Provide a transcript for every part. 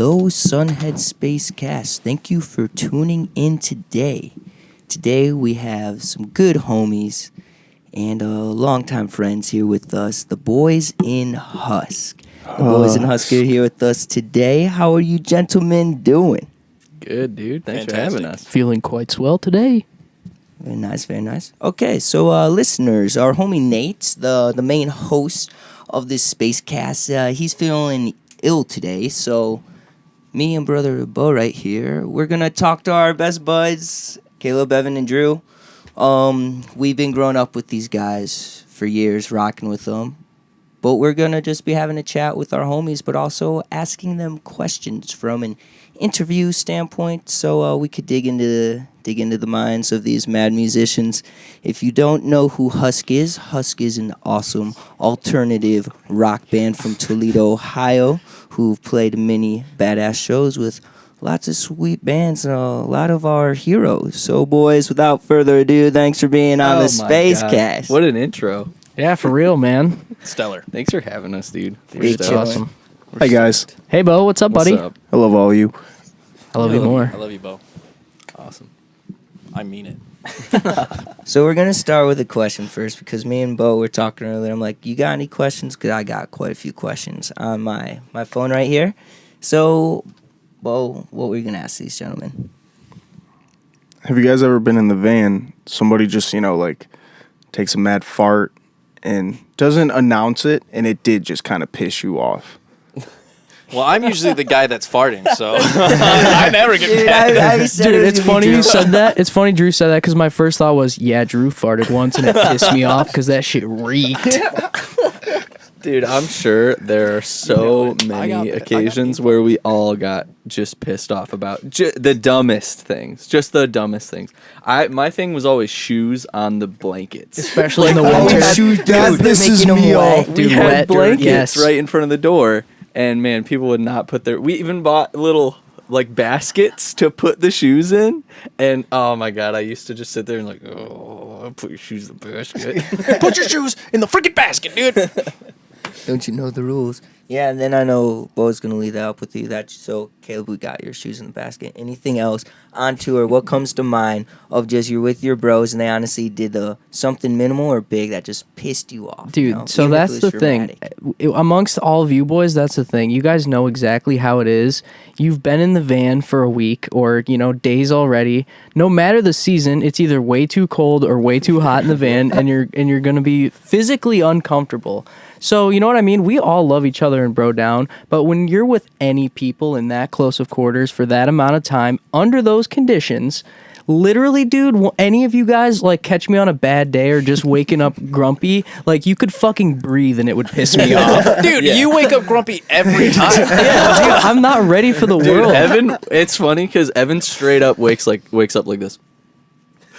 Hello, Sunhead Spacecast. Thank you for tuning in today. Today we have some good homies and longtime friends here with us, the boys in Husk. The boys in Husk are here with us today. How are you gentlemen doing? Good, dude. Thanks Fantastic. for having us. Feeling quite swell today. Very nice, very nice. Okay, so listeners, our homie Nate, the main host of this Spacecast, he's feeling ill today, so me and brother Bo right here, we're gonna talk to our best buds, Caleb, Evan, and Drew. We've been growing up with these guys for years, rocking with them. But we're gonna just be having a chat with our homies, but also asking them questions from an interview standpoint, so we could dig into the minds of these mad musicians. If you don't know who Husk is an awesome alternative rock band from Toledo, Ohio, who've played many badass shows with lots of sweet bands and a lot of our heroes. So, boys, without further ado, thanks for being on the Spacecast. What an intro. Yeah, for real, man. Stellar. Thanks for having us, dude. Great That's chilling. awesome. Hi, guys. Hey, Bo, what's up, buddy? What's up? I love all of you. I love you more. I love you, Bo. Awesome. I mean it. So we're going to start with a question first because me and Bo were talking earlier. I'm like, you got any questions? Because I got quite a few questions on my phone right here. So, Bo, what were you going to ask these gentlemen? Have you guys ever been in the van? Somebody just, takes a mad fart and doesn't announce it, and it did just kind of piss you off. Well, I'm usually the guy that's farting, so I never get mad. Dude, it's funny you said that. It's funny Drew said that because my first thought was, yeah, Drew farted once and it pissed me off because that shit reeked. Dude, I'm sure there are so many occasions where we all got just pissed off about the dumbest things. Just the dumbest things. My thing was always shoes on the blankets. Especially in the winter. This is me all. We Dude, had wet dirt, blankets yes. right in front of the door, and man, people would not put their. We even bought little baskets to put the shoes in, and oh my god, I used to just sit there and put your shoes in the basket. Put your shoes in the freaking basket, dude. Don't you know the rules? Yeah, and then I know Bo's going to leave that up with you. So, Caleb, we got your shoes in the basket. Anything else on tour? What comes to mind of just you're with your bros and they honestly did something minimal or big that just pissed you off? Dude, so Even if that's it was the thing. dramatic. Amongst all of you boys, that's the thing. You guys know exactly how it is. You've been in the van for a week or, days already. No matter the season, it's either way too cold or way too hot in the van and you're going to be physically uncomfortable. So, you know what I mean? We all love each other and bro down, but when you're with any people in that close of quarters for that amount of time, under those conditions, literally, dude, any of you guys, catch me on a bad day or just waking up grumpy, you could fucking breathe and it would piss me off. Dude, you wake up grumpy every time. Yeah, dude, I'm not ready for the world. Evan, it's funny because Evan straight up wakes up like this.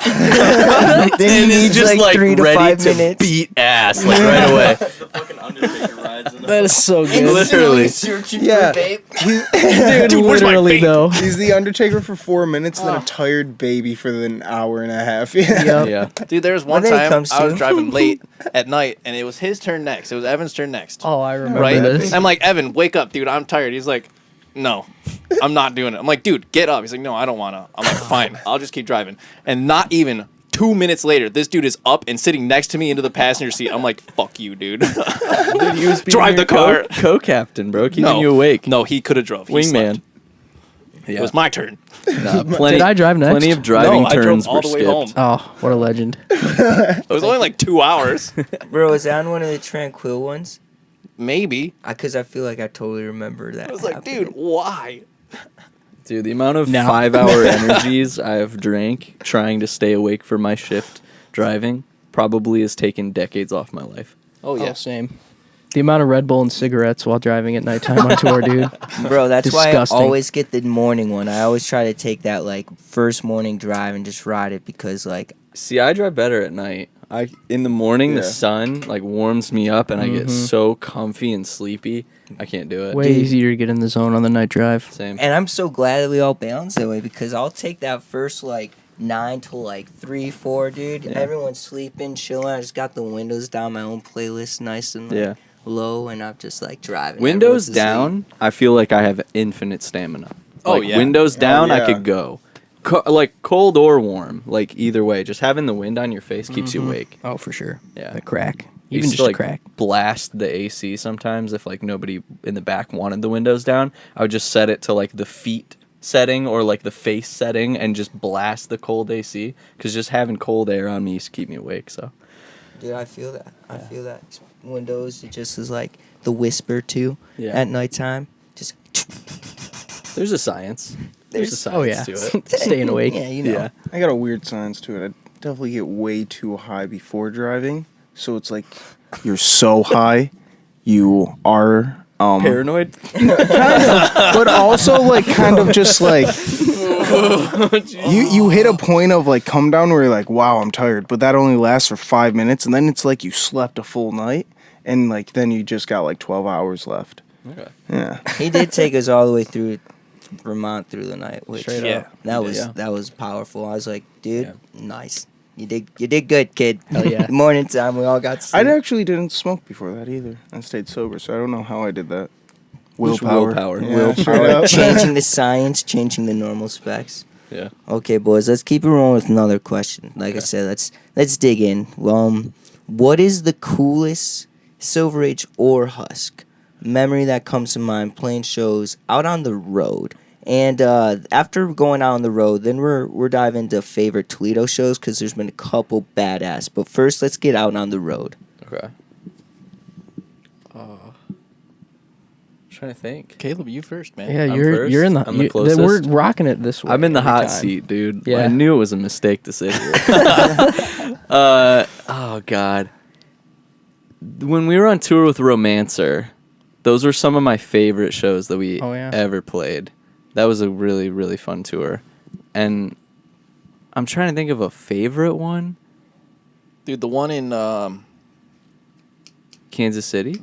Then he needs just 3 to ready 5 to minutes. beat ass right away. The fucking Undertaker rides in That is so good. Literally. Yeah. Dude, where's my literally, vape? though. He's the Undertaker for 4 minutes, then a tired baby for an hour and a half. Yeah. Yeah. Dude, there was one then it time comes I was to- driving late at night, and it was his turn next. It was Evan's turn next. Oh, I remember right? this. I'm like, Evan, wake up, dude. I'm tired. He's like, no, I'm not doing it. I'm like, dude, get up. He's like, no, I don't want to. I'm like, fine. I'll just keep driving. And not even 2 minutes later, this dude is up and sitting next to me into the passenger seat. I'm like, fuck you, dude. Dude, he was being Drive your the car. Co-captain, bro, keeping No. you awake. No, he could have drove. He Wingman. slept. It was my turn. Plenty, Did I drive next? Plenty of driving No, I drove turns all were the way skipped. home. Oh, what a legend. It was only 2 hours. Bro, is that on one of the Tranquil ones? Maybe. Because I feel like I totally remember that. I was like, happening. dude, why? Dude, the amount of No. 5-hour energies I've drank trying to stay awake for my shift driving probably has taken decades off my life. Oh, Yeah, yeah. same. The amount of Red Bull and cigarettes while driving at nighttime on tour, dude. Bro, that's Disgusting. why I always get the morning one. I always try to take that first morning drive and just ride it because See, I drive better at night. In the morning, the Yeah. sun warms me up, and I get so comfy and sleepy. I can't do it. Way easier to get in the zone on the night drive. Same. and I'm so glad that we all balance that way because I'll take that first 9 to 3, 4, dude. Yeah. Everyone's sleeping, chilling. I just got the windows down, my own playlist, nice and Yeah. low and I'm just like driving. Windows Everyone's asleep. down, I feel like I have infinite stamina. Oh, Like, yeah. Windows down, I yeah. could go. Like cold or warm, like either way. Just having the wind on your face keeps you awake. Oh, for sure. Yeah. The crack. I Even used just to, a like, crack. blast the AC sometimes if like nobody in the back wanted the windows down. I would just set it to like the feet setting or like the face setting and just blast the cold AC because just having cold air on me used to keep me awake. So Dude, I feel that. I feel that. Windows, it just is like the whisper too Yeah. at nighttime. Just there's a science. There's a There's- science to it. Staying awake. Yeah, you know. Yeah. I got a weird science to it. I definitely get way too high before driving. So it's like you're so high, you are Paranoid. but also like kind of just like you hit a point of like come down where you're like, wow, I'm tired, but that only lasts for 5 minutes, and then it's like you slept a full night, and like then you just got like 12 hours left. Okay. Yeah. He did take us all the way through Vermont through the night, which Straight up. that He was did. that was powerful. I was like, dude, nice. You did good, kid. Hell yeah. Morning time, we all got I sleep. actually didn't smoke before that either. I stayed sober, so I don't know how I did that. Just willpower. Yeah, Willpower. straight up. Changing the science, changing the normal specs. Yeah. Okay, boys, let's keep it rolling with another question. Like I said, let's dig in. What is the coolest Silver Age or Husk memory that comes to mind playing shows out on the road? And after going out on the road, then we're diving into favorite Toledo shows because there's been a couple badass. But first, let's get out on the road. Okay. Trying to think. Caleb, you first, man. Yeah, I'm you're in the. first. I'm the We're closest. rocking it this way. I'm in the every hot time. seat, dude. Yeah. I knew it was a mistake to sit here. Oh God. When we were on tour with Romancer, those were some of my favorite shows that we Oh, yeah. ever played. That was a really, really fun tour. And I'm trying to think of a favorite one. Dude, the one in Kansas City?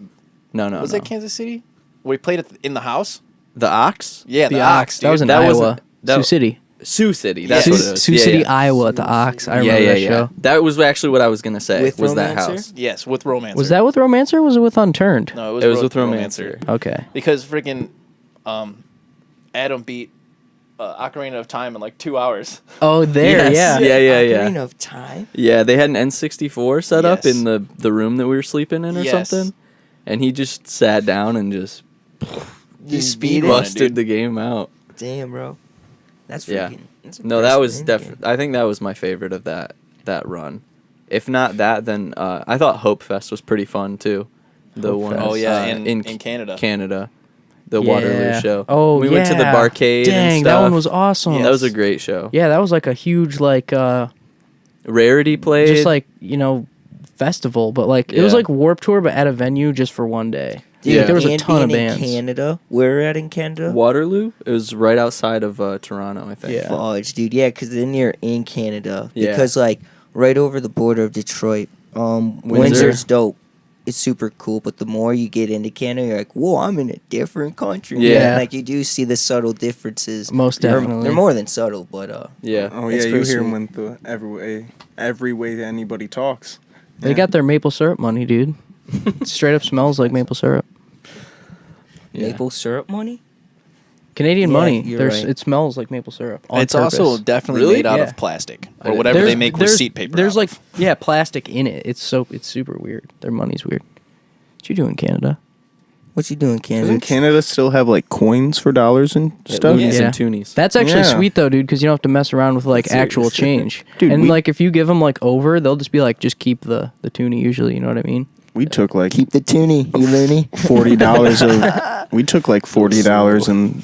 No. was it Kansas City? We played it in the house. The Ox? Yeah, The Ox. That dude. was in That Iowa. wasn't- that- Sioux City. Sioux City. That's Yeah. what it was. Sioux Yeah, City, yeah. Iowa at the Ox. I remember that show. That was actually what I was gonna say. With was that Romancer? house? Yes, with Romancer. Was that with Romancer or was it with Unturned? No, It was with Romancer. Okay. Because freaking Adam beat Ocarina of Time in like 2 hours. Oh, there, Yes. yeah. Yeah. Ocarina of Time. Yeah, they had an N64 set up Yes. in the room that we were sleeping in or Yes. something, and he just sat down and just You Speed speed run it, busted dude. the game out. Damn, bro. That's Yeah. freaking. That's No, that was impressive. definitely. I think that was my favorite of that run. If not that, then I thought Hope Fest was pretty fun too. The Hope one. Fest. Oh yeah, in in Canada. Canada, the Waterloo Yeah. show. Oh, we went to the yeah. barcade. Dang, and stuff. that one was awesome. That was a great show. Yeah, that was like a huge, like, Rarity played. just like, festival, but like, it was Yeah. like Warp Tour, but at a venue just for one day. Dude, Yeah. There was a and ton of being bands. in Canada. Where we're at in Canada? Waterloo. It was right outside of Toronto, I think. Yeah. Fudge, dude. Yeah, because then you're in Canada. Yeah. Because, like, right over the border of Detroit, Windsor. Windsor's dope. It's super cool, but the more you get into Canada, you're like, whoa, I'm in a different country. Yeah. And, like, you do see the subtle differences. Most They're- definitely. They're more than subtle, but, Yeah. Oh It's yeah, you pretty hear sweet. him with the every way that anybody talks. They Yeah. got their maple syrup money, dude. It straight up smells like maple syrup. Yeah. maple syrup money? Canadian Yeah, money. you're There's right. It smells like maple syrup. on It's also purpose. definitely Really? made out Yeah. of plastic I or didn't- whatever they There's- make there's- receipt paper. There's out like of. plastic in it. It's super weird. Their money's weird. What you do in Canada? What you doing, Canada? Doesn't Canada still have like coins for dollars and stuff? Loonies Yeah. and toonies. That's actually Yeah. sweet though, dude, because you don't have to mess around with like That's actual serious. change. Dude, and we- like if you give them like over, they'll just be like, just keep the toonie. Usually, you know what I mean? We took like Keep the toonie, you loony. $40 of. We took like $40 in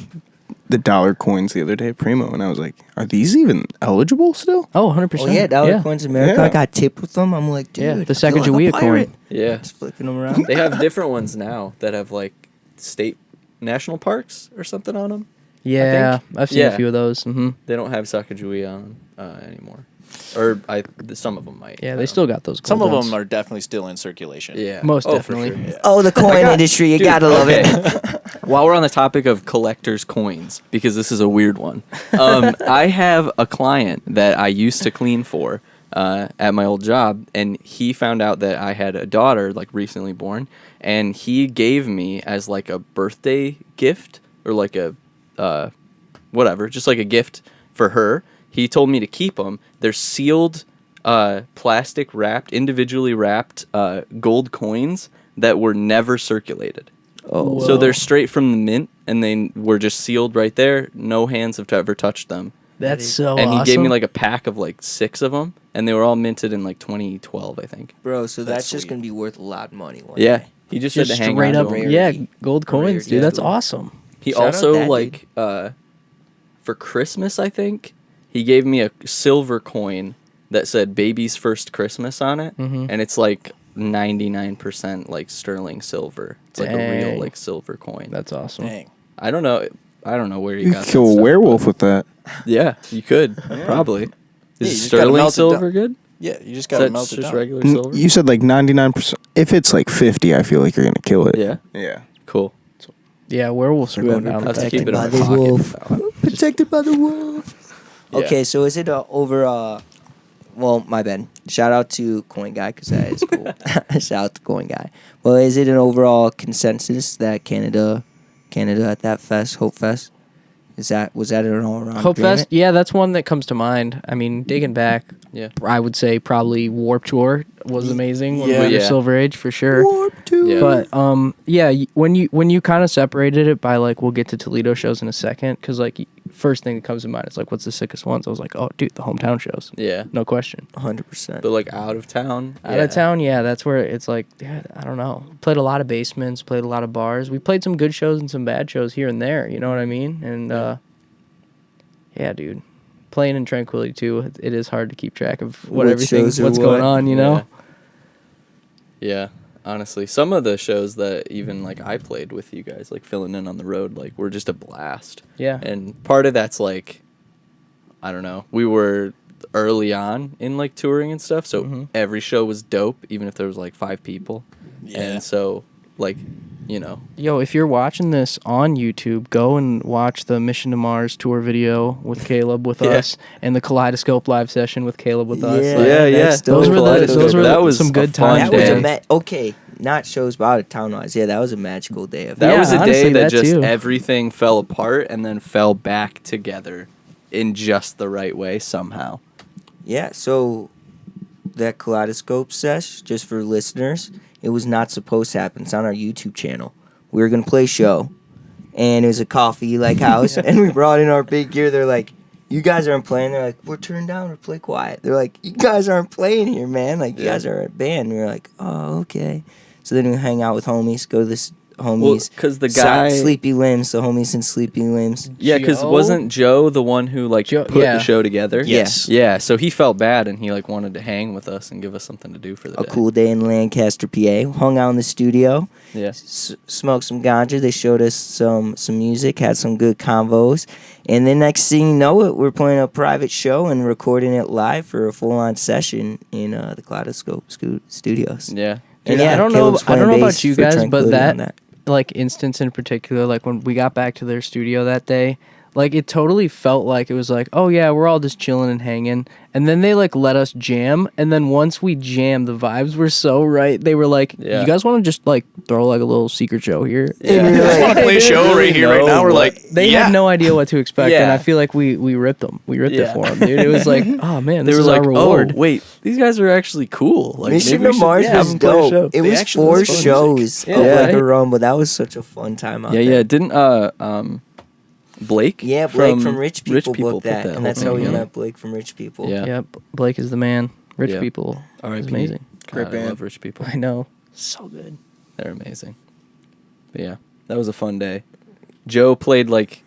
the dollar coins the other day at Primo, and I was like, "Are these even eligible still?" Oh, 100%. Oh, yeah, Dollar Coins America. Yeah. I got tipped with them. I'm like, dude. Yeah, the I feel like a Sacagawea pirate. coin. Yeah. Just flicking them around. They have different ones now that have like state national parks or something on them. Yeah, I've seen Yeah. a few of those. Hmm. They don't have Sacagawea on anymore, or some of them might. Yeah, I they don't still know. got those. Some gold of ones. them are definitely still in circulation. Yeah, Most for definitely. sure, yeah. Oh, the coin industry. You Dude, gotta love okay. it. While we're on the topic of collectors' coins, because this is a weird one, I have a client that I used to clean for at my old job, and he found out that I had a daughter like recently born, and he gave me as like a birthday gift or like a whatever, just like a gift for her. He told me to keep them. They're sealed, plastic wrapped, individually wrapped gold coins that were never circulated. Oh, So they're straight from the mint, and they were just sealed right there. No hands have ever touched them. That's so And awesome. he gave me like a pack of like 6 of them, and they were all minted in like 2012, I think. bro, so that's just sweet. gonna be worth a lot of money one Yeah, day. he just just said to hang straight on up, to 'em. yeah, Rarity. gold coins, Rarity, dude. That's dude. awesome. He Shout out also that like for Christmas, I think he gave me a silver coin that said "Baby's First Christmas" on it, and it's like 99% like sterling silver. It's like a real Dang. like silver coin. That's awesome. Dang. I don't know where he You got could that kill a stuff, werewolf with that. but- Yeah, you could probably. Yeah, you Is just gotta sterling melt it silver down. good? Yeah, you just Is gotta that melt it just down. regular silver? You said like 99%. If it's like 50, I feel like you're gonna kill it. Yeah, Yeah. cool. Yeah, werewolves are going down. I'll have to with keep that it in by my the pocket. wolf. though. Protected by the wolf. Yeah. Okay, so is it over? Well, my bad. Shout out to Coin Guy because that is cool. Shout out to Coin Guy. Well, is it an overall consensus that Canada at that fest, Hope Fest, was that an all around Hope Fest, yeah, that's one that comes to mind. I mean, digging back, Yeah. I would say probably Warped Tour was amazing. When we were Yeah. Silver Age for sure. Warp Tour. Yeah. But yeah, when you kind of separated it by like we'll get to Toledo shows in a second because like first thing that comes to mind is like what's the sickest ones? I was like, oh dude, the hometown shows, Yeah. no question. 100%. But like out of town. Out of town, yeah, that's where it's like, yeah, I don't know. Played a lot of basements, played a lot of bars. We played some good shows and some bad shows here and there. You know what I mean? And yeah, dude, playing in Tranquility too. It is hard to keep track of What what's shows are going what. on. You know? Yeah, honestly, some of the shows that even like I played with you guys, like filling in on the road, like were just a blast. Yeah. And part of that's like, I don't know, we were early on in like touring and stuff, so every show was dope, even if there was like 5 people. Yeah. And so, like, you know, Yo, if you're watching this on YouTube, go and watch the Mission to Mars tour video with Caleb with Yeah. us and the Kaleidoscope live session with Caleb with us. Yeah, Like, yeah, yeah. that's dope. those were that was some good a fun times, That was day. a okay, not shows, but out of town wise. Yeah, that was a magical day of That Yeah, was a honestly, day that that just too. everything fell apart and then fell back together in just the right way somehow. Yeah, so that Kaleidoscope sesh, just for listeners, it was not supposed to happen. It's on our YouTube channel. We were gonna play a show, and it was a coffee like house, and we brought in our big gear. They're like, "You guys aren't playing." They're like, "We're turned down. We play quiet." They're like, "You guys aren't playing here, man. Like, you guys are a band." And we were like, "Oh, okay." So then we hang out with homies, go to this homies. 'cause the guy- Sleepy Limbs, the homies in Sleepy Limbs. Yeah, because Joe? wasn't Joe the one who like Joe- put yeah. the show together? Yes. Yeah, so he felt bad and he like wanted to hang with us and give us something to do for the A day. cool day in Lancaster, PA. Hung out in the studio. Yeah. Smoked some ganja. They showed us some music, had some good convos, and then next thing you know it, we're playing a private show and recording it live for a full-on session in the Kaleidoscope Studios. Yeah. And I don't know. Caleb's I don't playing know bass about you for guys, but Tranquility on that like instance in particular, like when we got back to their studio that day, like it totally felt like it was like, oh yeah, we're all just chilling and hanging, and then they like let us jam, and then once we jammed, the vibes were so right. They were like, Yeah. you guys want to just like throw like a little secret show here? Yeah. And you're I just like, want to play a show right here, right now. We're like, They yeah. had no idea what to expect, and Yeah. I feel like we ripped them. We ripped Yeah. it for them, dude. It was like, oh man, They this were is like, our reward. "Oh, wait, these guys are actually cool." Like Mission maybe we to should Mars have was them play a show. dope. It The was action 4 was fun. shows Yeah, of like right. a run, but that was such a fun time out Yeah, there. yeah. Didn't Blake? Yeah, Blake from Rich People booked put that, and whole that's thing how we together. met Blake from Rich People. Yeah. Yep, Blake is the man. Rich Yeah. people, R.I.P. it's amazing. God, I band. love rich people. I know, so good. They're amazing. But yeah, that was a fun day. Joe played like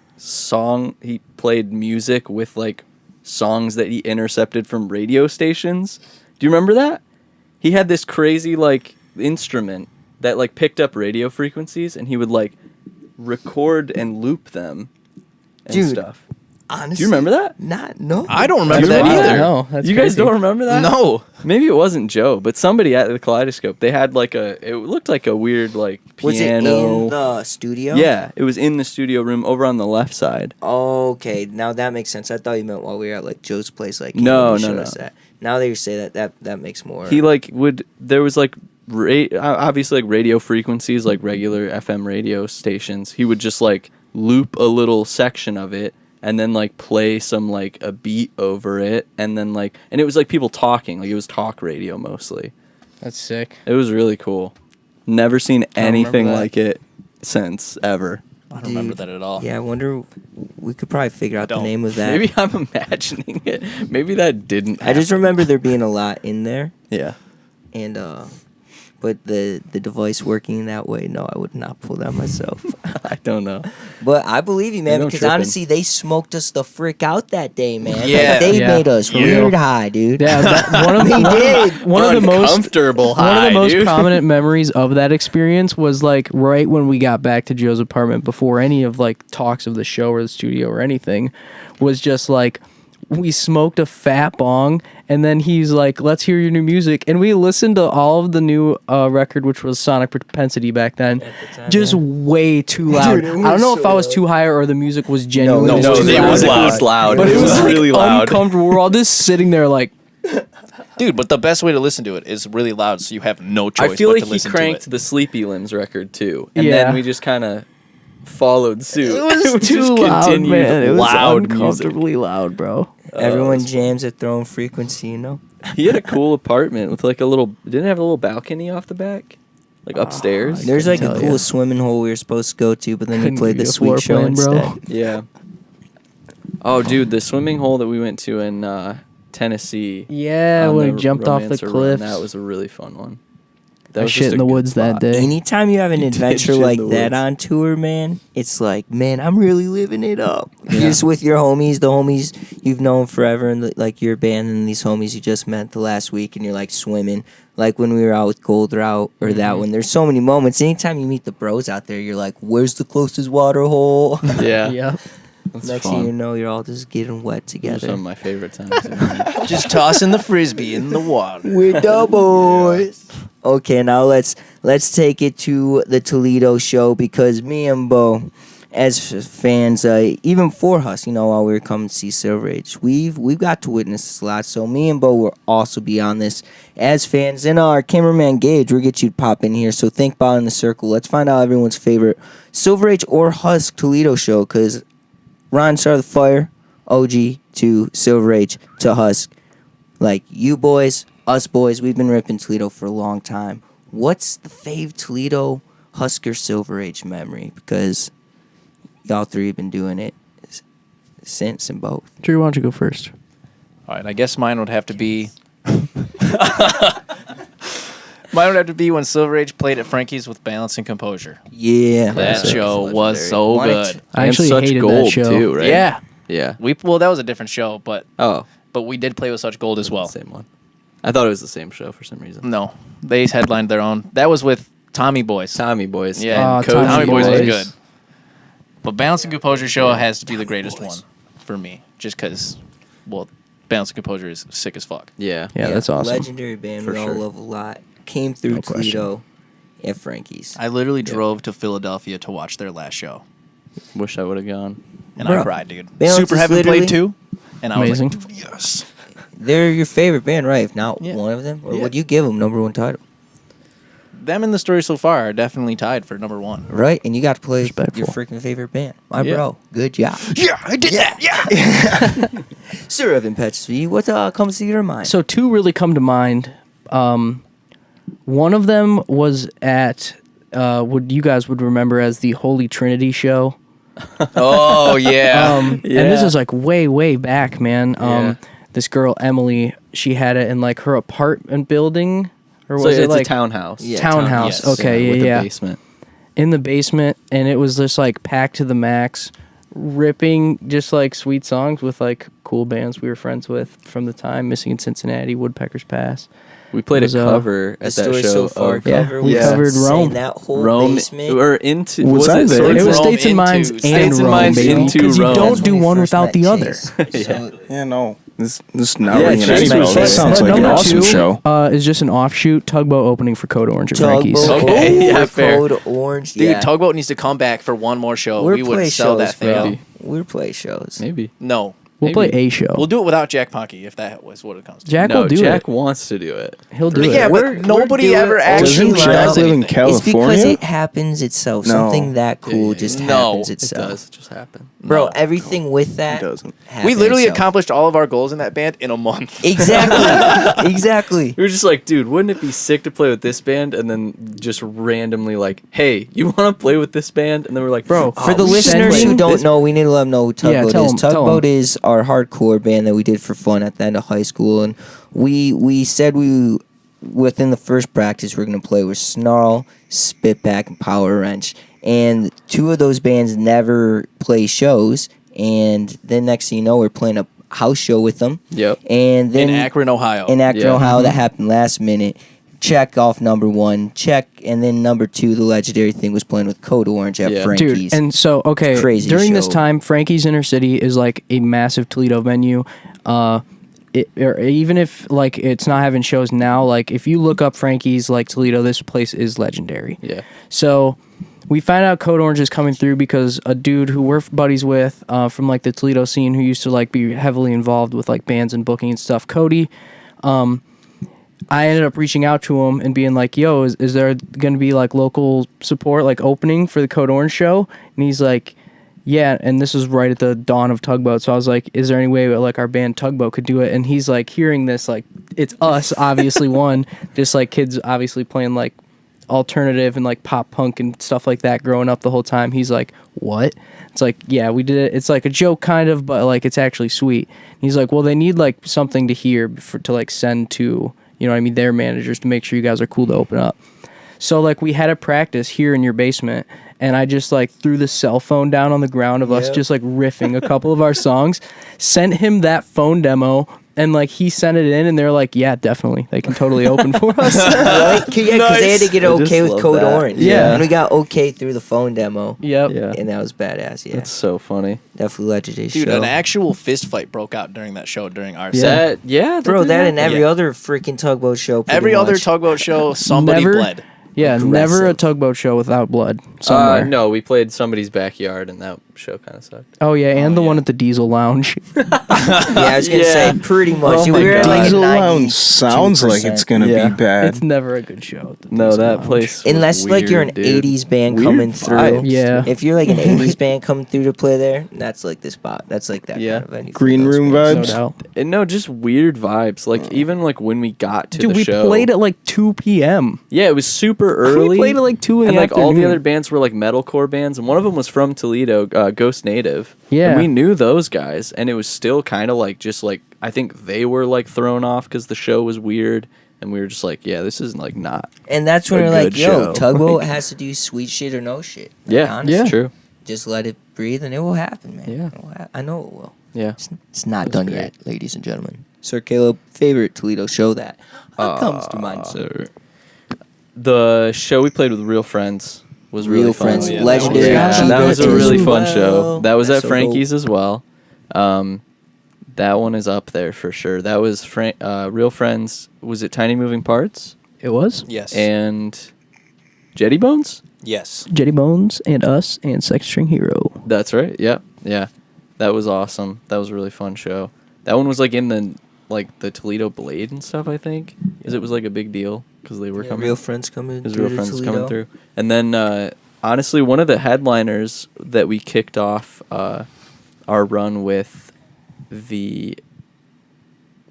he played music with like songs that he intercepted from radio stations. Do you remember that? He had this crazy like instrument that like picked up radio frequencies and he would like record and loop them and Dude. stuff. Honestly, Do you remember that? No. I don't remember that wild. either. No, that's You guys crazy. don't remember that? No. Maybe it wasn't Joe, but somebody at the Kaleidoscope. They had like it looked like a weird like piano. Was it in the studio? Yeah, it was in the studio room over on the left side. Okay, now that makes sense. I thought you meant while we were at like Joe's place. Like No, he no, showed no. us that. Now that you say that makes more. He like would there was like obviously like radio frequencies like regular FM radio stations. He would just like loop a little section of it and then like play some like a beat over it and then like and it was like people talking, like it was talk radio mostly. That's sick. It was really cool. Never seen don't remember anything that. like it since ever. I don't remember Dude, that at all. Yeah, I wonder. We could probably figure out the don't. name of that. Maybe I'm imagining it. Maybe that didn't I just happen. remember there being a lot in there, Yeah. and but the device working that way. No, I would not pull that myself. I don't know. But I believe you, man, No because tripping. honestly, they smoked us the frick out that day, man. Yeah. Like, they Yeah. made us Yeah. weird high, dude. Yeah, one of the most uncomfortable one of the high, most dude. prominent memories of that experience was like right when we got back to Joe's apartment before any of like talks of the show or the studio or anything was just like we smoked a fat bong and then he's like, let's hear your new music, and we listened to all of the new record, which was Sonic Propensity back then, just way too loud. Dude, it I don't know was if so I was loud. too high or the music was genuinely No, just No, too it was loud. loud. Loud. But it was like really loud. uncomfortable. We're all just sitting there like, Dude, but the best way to listen to it is really loud so you have no choice I feel but like to he listen cranked to it. the Sleepy Limbs record too, and Yeah. then we just kind of followed suit. it was just too loud, continued man. It was loud music. uncomfortably loud, bro. Everyone jams at their own frequency, you know. He had a cool apartment with like a little. Didn't it have a little balcony off the back, like upstairs. There's like a tell cool ya. swimming hole we were supposed to go to, but then we Couldn't played give the you a floor sweet show plan, bro. instead. Yeah. Oh, dude, the swimming hole that we went to in Tennessee. Yeah, on when the we jumped off the Romancer Run, cliffs. that was a really fun one. I was shit just in a the good woods that spot. day. Anytime you have an You did adventure shit in like the that woods. on tour, man, it's like, man, I'm really living it up. Yeah. You're just with your homies, the homies you've known forever, and like your band, and these homies you just met the last week, and you're like swimming. Like when we were out with Gold Route or that one. There's so many moments. Anytime you meet the bros out there, you're like, where's the closest water hole? Yeah. Yep. That's Next fun. thing you know, you're all just getting wet Those are together. some of my favorite times. in there. Just tossing the frisbee in the water. We're the boys. Okay, now let's take it to the Toledo show because me and Bo, as fans, even for Husk, you know, while we were coming to see Silver Age, we've got to witness this a lot. So me and Bo will also be on this as fans. And our cameraman Gage, we'll get you to pop in here. So think about it in the circle. Let's find out everyone's favorite Silver Age or Husk Toledo show because Ron started the fire, OG to Silver Age to Husk. Like you boys, us boys, we've been ripping Toledo for a long time. What's the fave Toledo Husker Silver Age memory? Because y'all three have been doing it since and both. Drew, why don't you go first? All right, I guess mine would have to be. Mine would have to be when Silver Age played at Frankie's with Balance and Composure. Yeah. That Classic. show was Legendary. so Wanted good. to- I And actually such hated gold that show. too, right? Yeah, Yeah. that was a different show, but Oh, we did play with Such Gold as well. Same one. I thought it was the same show for some reason. No, they headlined their own. That was with Tommy Boys. Tommy Boys. Yeah, and Tommy Tommy Boys was Boys. good. But Balance and Composure show has to be the greatest one for me, just because, well, Balance and Composure is sick as fuck. Yeah. Yeah, that's awesome. Legendary band For we all sure. love a lot. Came through No question. Toledo at Frankie's. I literally drove to Philadelphia to watch their last show, Wish I would have gone. and Bro, I cried, dude. Balance Super is Heaven literally- played too, and I was Amazing. like, dude, yes. They're your favorite band, right? If not Yeah. one of them, or Yeah. would you give them number one title? Them and the story so far are definitely tied for number one. Right, and you got to play Respectful. your freaking favorite band. My Yeah. bro, good job. Yeah, I did that. Yeah. Sir Evan Petchsby, what comes to your mind? So two really come to mind. One of them was at what you guys would remember as the Holy Trinity show. Oh yeah. And this Yeah. is like way back, man. Yeah. This girl Emily, she had it in like her apartment building, or So was it it's like a townhouse. Yeah, townhouse? yes. Okay, with yeah, a basement. in the basement, and it was just like packed to the max. ripping just like sweet songs with like cool bands we were friends with from the time. Missing in Cincinnati, Woodpecker's Pass. We played a Was, cover The at that story show. so far of cover. we was covered insane. Rome. That whole Rome basement. or into Was I there? Swords It was Rome? States and Mines into- and States and Rome, Mines baby. into Because you Rome. don't That's do when we one first without met the other. Chase. So, Yeah, no. This is not Yeah, ringing Chase any was bells. there. That sounds But like an number awesome two, show. is just an offshoot tugboat opening for Code Orange at Frankie's. Tugboat, Okay, yeah, over fair. Code Orange. Dude, Yeah. Tugboat needs to come back for one more show. We're We play would sell shows, that thing bro. out. We're play shows. Maybe. No. We'll play a show. We'll do it without Jack Punky if that was what it comes to. Jack No, will do Jack it. wants to do it. He'll do Yeah, it. but nobody doing ever it actually only Doesn't loud. Jack does live in anything. It's because California? it happens itself. No. Something that cool Yeah, just No, happens It itself. does just happen. Bro, No. everything with that It doesn't. We happens literally itself. accomplished all of our goals in that band in a month. Exactly. Exactly. We were just like, dude, wouldn't it be sick to play with this band? And then just randomly like, hey, you want to play with this band? And then we're like, Bro, For oh, the we should listeners play who with don't this know, we need to let them know who Tugboat tell is. 'em, tell 'em. Tugboat is our hardcore band that we did for fun at the end of high school, and we said we within the first practice we're gonna play with Snarl, Spitback, and Power Wrench, and two of those bands never play shows, and then next thing you know we're playing a house show with them, Yep. and then In Akron, Ohio. in Akron, Yeah. Ohio, that happened last minute. Check off number one. Check, and then number two, the legendary thing was playing with Code Orange at Yeah. Frankie's. Dude, and so okay, Crazy during this show. time, Frankie's Inner City is like a massive Toledo venue. Or even if like it's not having shows now, like if you look up Frankie's like Toledo, this place is legendary. Yeah. So we find out Code Orange is coming through because a dude who we're buddies with from like the Toledo scene who used to like be heavily involved with like bands and booking and stuff, Cody. I ended up reaching out to him and being like, yo, is there going to be like local support, like opening for the Code Orange show? And he's like, yeah. And this was right at the dawn of Tugboat. So I was like, is there any way like our band Tugboat could do it? And he's like hearing this, like it's us, obviously one, just like kids obviously playing like alternative and like pop punk and stuff like that growing up the whole time. He's like, what? It's like, yeah, we did it. It's like a joke kind of, but like it's actually sweet. And he's like, well, they need like something to hear to like send to, you know what I mean, their managers to make sure you guys are cool to open up. So like we had a practice here in your basement, and I just like threw the cell phone down on the ground of us Yep. just like riffing a couple of our songs, sent him that phone demo, and like he sent it in, and they're like, yeah, definitely, they can totally open for us. Right? Yeah, because they had to get I just okay with love Code that. Orange. Yeah. And we got okay through the phone demo. Yep. Yeah. And that was badass, yeah. That's so funny. Definitely legendary Dude, show. an actual fist fight broke out during that show during our Yeah. set. Bro, that and every Yeah. other freaking Tugboat show. pretty Every other much. Tugboat show, somebody Never- bled. Yeah, never a Aggressive. Tugboat show without blood somewhere. No, we played somebody's backyard, and that show kind of sucked. Oh yeah, and the yeah. one at the Diesel Lounge. Yeah, I was going to Yeah. say pretty much. Oh we my were at God. like a Diesel Lounge 92%. sounds like it's gonna Yeah. be bad. It's never a good show. at the No, Diesel that Lounge. place. was Unless like you're an weird, dude. 80s band Weird coming through. vibes. Yeah. If you're like an 80s band coming through to play there, that's like the spot. That's like that Yeah. kind of venue. for Green those room bands. No vibes? doubt. And no, just weird vibes. Like even like when we got to Dude, the we show, played at like 2 p.m. Yeah, it was super early. We played at like 2 in and the like all the afternoon. other bands were like metalcore bands, and one of them was from Toledo, Ghost Native. Yeah. and we knew those guys, and it was still kind of like just like I think they were like thrown off because the show was weird, and we were just like, yeah, this is like not. And that's when A we're like, good yo, show. Tugboat Like- has to do sweet shit or no shit. Like, Yeah, honestly. yeah, true. Just let it breathe and it will happen, man. Yeah. It will I know it will. Yeah, It's not That's done great. yet, ladies and gentlemen. Sir Caleb, favorite Toledo show that comes to mind, sir. the show we played with Real Friends was really Real fun. Friends, Oh, yeah, legendary. that was- that was a Cheetah really as fun well. show. That was That's at so Frankie's as well. That one is up there for sure. That was Real Friends. Was it Tiny Moving Parts It was Yes. and Jetty Bones? yes. Jetty Bones and us and Sex String Hero. That's right. Yeah, yeah. That was awesome. That was a really fun show. That one was like in the Toledo Blade and stuff. I think, because it was like a big deal because they were Yeah, coming. real friends coming His through real to friends Toledo. coming through. And then, honestly, one of the headliners that we kicked off our run with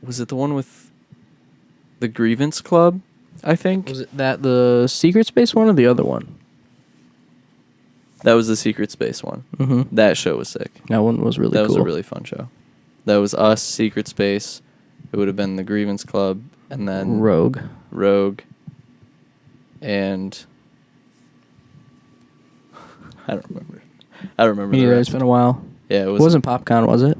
was it the one with the Grievance Club, I think? Was it that the Secret Space one or the other one? That was the Secret Space one. Mm-hmm. That show was sick. That one was really That cool. was a really fun show. That was us, Secret Space. It would have been the Grievance Club, and then Rogue. and I don't remember. I don't remember. Me the neither. rest. It's been a while. Yeah, It wasn't PopCon, was it?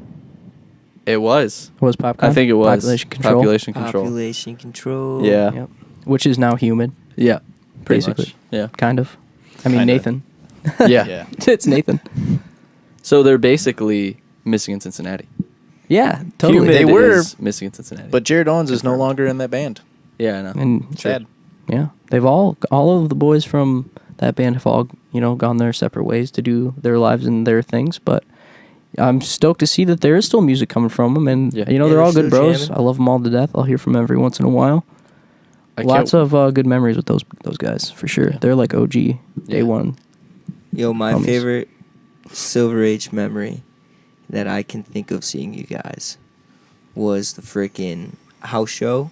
It was. It was PopCon? I think it was. Population Control. Population control. Population control. Yeah. Yep. Which is now humid, Yeah. Pretty basically. much. Yeah. Kind of. I mean, Kinda. Nathan. Yeah. Yeah. It's Nathan. So they're basically Michigan Cincinnati. Yeah, totally. Humid They were, is Michigan Cincinnati. But Jared Owens is no longer in that band. yeah, I know. And Sad. yeah, they've all of the boys from that band have all, gone their separate ways to do their lives and their things, but I'm stoked to see that there is still music coming from them, and Yeah. they're they're all good still bros. jamming. I love them all to death. I'll hear from them every once in a while. Lots of good memories with those guys for sure. Yeah. They're like OG day Yeah. one. Yo, my Homies. favorite Silver Age memory that I can think of seeing you guys was the freaking house show,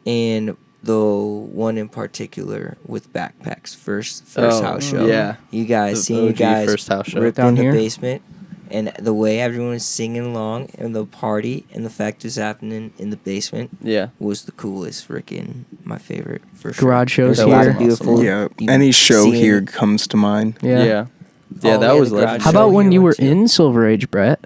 and the one in particular with backpacks. First Oh, house show. yeah. You guys, The seeing you OG guys first house show. ripped Down in the here? basement, and the way everyone was singing along, and the party, and the fact it was happening in the basement Yeah. was the coolest. Freaking my favorite for sure. Garage shows There's a lot of here. beautiful. Yeah, you any show seeing- here comes to mind. Yeah. Yeah. Yeah, Oh, that yeah, was the garage legendary. How show about when here you were once, yeah. in Silver Age, Brett?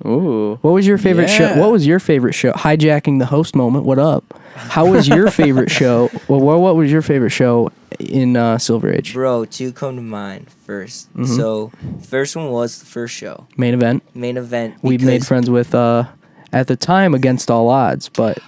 Ooh. What was your favorite show? Yeah. What was your favorite show? Hijacking the host moment. What up? How was your favorite show? Well, what was your favorite show in Silver Age? Bro, two come to mind 1st. Mhm. So, first one was the first show, Main event. main event. We made because- friends with at the time Against All Odds, but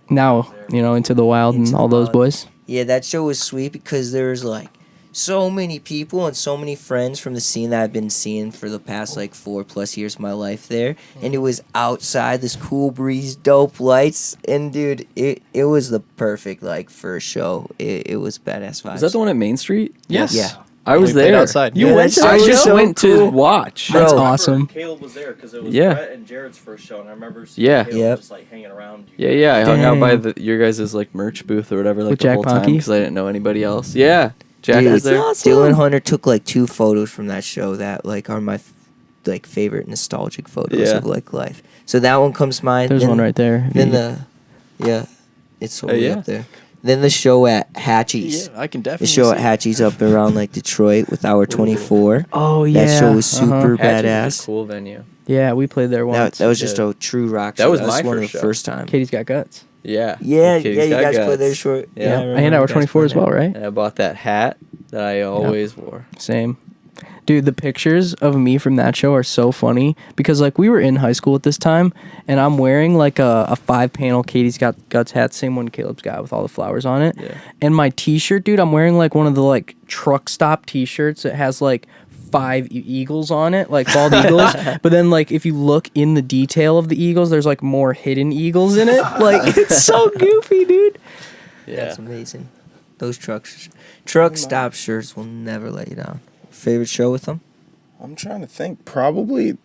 now Into the Wild Into and the all those Wild. boys. Yeah, that show was sweet because there was like so many people and so many friends from the scene that I've been seeing for the past like 4+ years of my life there, and it was outside, this cool breeze, dope lights, and dude, it was the perfect like first show. It was badass vibes. Is that the one at Main Street? Yes. Yeah. I was We played there. outside. You Yeah, went to I that just show? went to Cool. watch. Bro. That's I remember awesome. Caleb was there because it was Yeah. Brett and Jared's first show, and I remember seeing Yeah. Caleb Yep. just like hanging around. Yeah. I hung out by Dang. your guys' like merch booth or whatever like With the Jack whole time Ponke? because I didn't know anybody else. Yeah. Jack Dude, was there. Dylan Hunter took like 2 photos from that show that like are my like favorite nostalgic photos Yeah. of like life. So that one comes to mind. There's Then- one right there. Then it's totally yeah. up there. Then the show at Hatchie's. Yeah, I can The definitely show at see it. Hatchie's up around like Detroit with Hour 24. Oh yeah, That show was super Hatch's badass. is a cool venue. Yeah, we played there That, once. that was just Yeah. a true rock That show. was That my was one of first the show. first time. Katie's Got Guts. Yeah. Yeah, Kids yeah, you Got guys played there Guts. short. Yeah. I And remember Hour you guys 24 as playing well, there. right? And I bought that hat that I always wore. Same. Dude, the pictures of me from that show are so funny because like we were in high school at this time and I'm wearing like a 5-panel Katie's Got Guts hat, same one Caleb's got with all the flowers on it. Yeah. And my t-shirt, dude, I'm wearing like one of the like truck stop t-shirts that has like 5 eagles on it, like bald eagles. But then like if you look in the detail of the eagles, there's like more hidden eagles in it. Like it's so goofy, dude. Yeah. That's amazing. Those truck stop shirts will never let you down. Favorite show with them? I'm trying to think. Probably.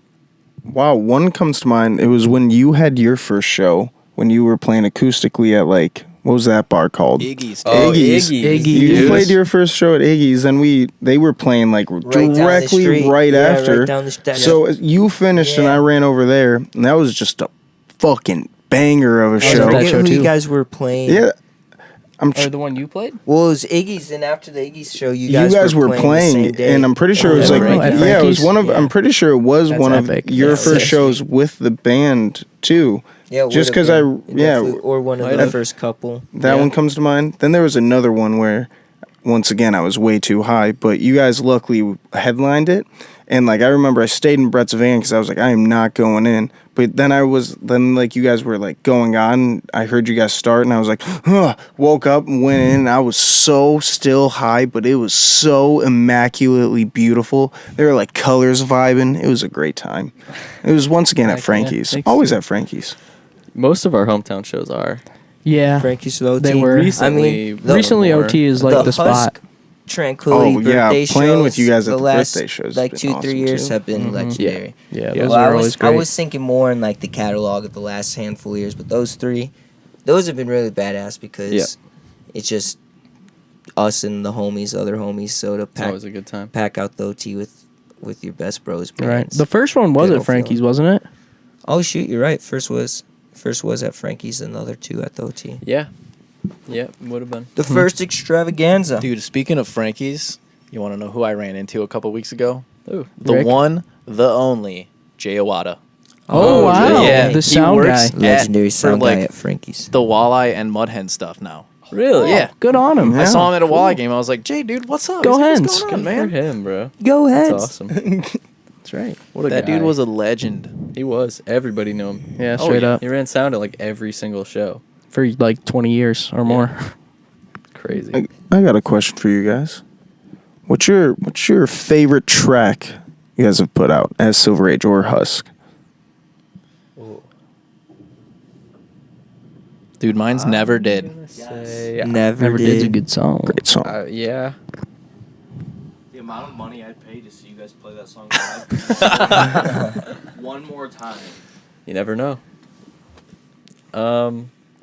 Wow, one comes to mind. It was when you had your first show when you were playing acoustically at like what was that bar called? Iggy's. Oh, Iggy's. Iggy's. You dude. played your first show at Iggy's, and they were playing like Right down the directly street. right Yeah, after. right down the street. So you finished, and Yeah. I ran over there, and that was just a fucking banger of a was I at show. that forget show who too. you guys were playing. Yeah, I'm. Or the one you played? Well, it was Iggy's, and after the Iggy's show, you You guys were the playing, same day. and I'm pretty sure it was Oh, like right. At yeah, it was Frankie's? one of. Yeah. I'm pretty sure it was That's one epic. of your Yeah, first sick. shows with the band too. Yeah, it just would've 'cause I- been. It yeah, definitely- or one of might the have. first couple. That Yeah. one comes to mind. Then there was another one where, once again, I was way too high, but you guys luckily headlined it. And like I remember, I stayed in Brett's van because I was like, I am not going in. But then like you guys were like going on. I heard you guys start, and I was like, huh. Woke up and went in. And I was so still high, but it was so immaculately beautiful. There were like colors vibing. It was a great time. It was once again Heck at yeah. Frankie's. Thanks. Always at Frankie's. Most of our hometown shows are. Yeah. Frankie's with OT. They were. Recently, I mean, the, Recently, more. OT is like the spot. Husk Tranquility Oh, yeah, birthday playing with shows, you guys at the last, birthday shows has like been 2-3 awesome, years too. have been legendary. Yeah, Yeah. those Well, are I always was great. I was thinking more in like the catalog of the last handful of years, but those have been really badass because Yeah. it's just us and the homies, other homies. So to It's always a good time. pack out the OT with your best bros. right. bands. The first one was Good at old Frankie's, feeling. wasn't it? Oh shoot, you're right. First was at Frankie's, and the other 2 at the OT. Yeah. Yeah, would have been. The first extravaganza. Dude, speaking of Frankie's, you want to know who I ran into a couple weeks ago? Ooh. The Rick? one, the only, Jay Awada. Oh, wow. Yeah, The he sound works guy. Legendary for, sound like, guy at Frankie's. the walleye and mudhen stuff now. Really? Yeah. Good on him. I saw him at a walleye game. I was like, Jay, dude, what's up? Go He's like, Hens. What's going on, Good for man? him, bro. Go ahead. That's awesome. That's right. What a That guy. dude was a legend. He was. Everybody knew him. Yeah, Oh, straight yeah. up. He ran sound at like every single show. For like 20 years or more. Crazy. I got a question for you guys. What's your favorite track you guys have put out as Silver Age or Husk? Dude, mine's Never Did. Say, Never Did's a did. good song. Great song. yeah. The amount of money I'd pay to see you guys play that song live. One more time. You never know.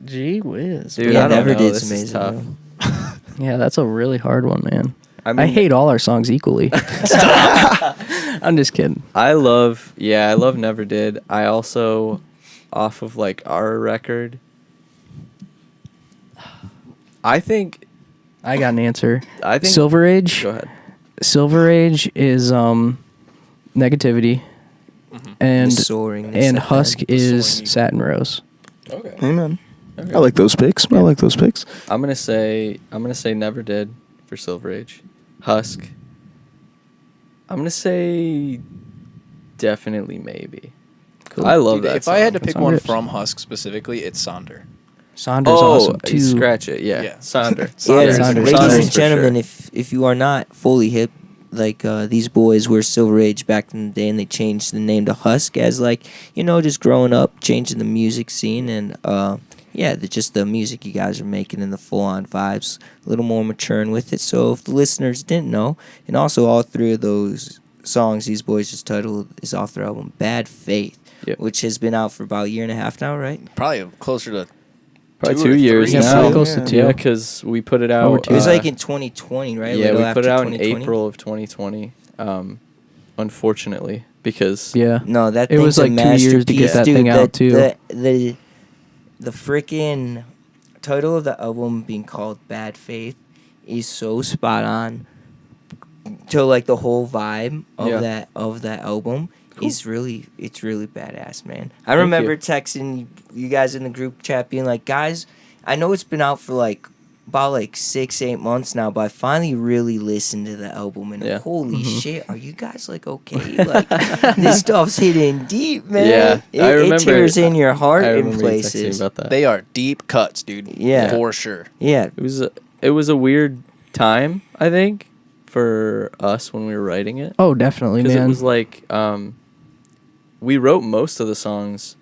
Gee whiz. Dude, Yeah, I don't Never know. Did's This is amazing, tough. Yeah, that's a really hard one, man. I I hate all our songs equally. I'm just kidding. I love Never Did. I also, off of like our record, I think I got an answer. I think Silver Age. Go ahead. Silver Age is Negativity, and The soaring. and Husk is Satin Rose. Okay. Amen. I like those picks. I like those picks. I'm gonna say Never Did for Silver Age. Husk. I'm gonna say definitely maybe. Cool. I love that. If I had to song. pick song one rips. from Husk specifically, it's Sonder. Saunders Oh, awesome too. scratch it. Yeah. Yeah. Sonder. Yeah, Saunders. ladies Saunders and for gentlemen, sure. if you are not fully hip, like these boys were Silver Age back in the day, and they changed the name to Husk as like just growing up, changing the music scene, and just the music you guys are making and the full on vibes, a little more maturing with it. So if the listeners didn't know, and also all three of those songs these boys just titled is off their album Bad Faith, Yep. which has been out for about a year and a half now, right? Probably closer to Probably 2 or 2 years 3. Yeah, now. probably close to 2. Yeah, because we put it Over out. 2. It was like in 2020, right? Yeah, Little we put it after out in 2020? April of 2020. Unfortunately, because Yeah. No, that It was thing's a like 2 years to get masterpiece, that dude. thing out, too. The freaking title of the album being called Bad Faith is so spot on to like the whole vibe of Yeah. that album. It's really badass, man. I Thank remember you. texting you guys in the group chat being like, guys, I know it's been out for like about like 6-8 months now, but I finally really listened to the album and Yeah. holy shit, are you guys like okay? Like this stuff's hitting deep, man. Yeah, it, I it remember- tears in your heart I in remember you texting places. about that. They are deep cuts, dude. Yeah. For sure. Yeah, It was a weird time, I think, for us when we were writing it. Oh, definitely, Because man. it was like we wrote most of the songs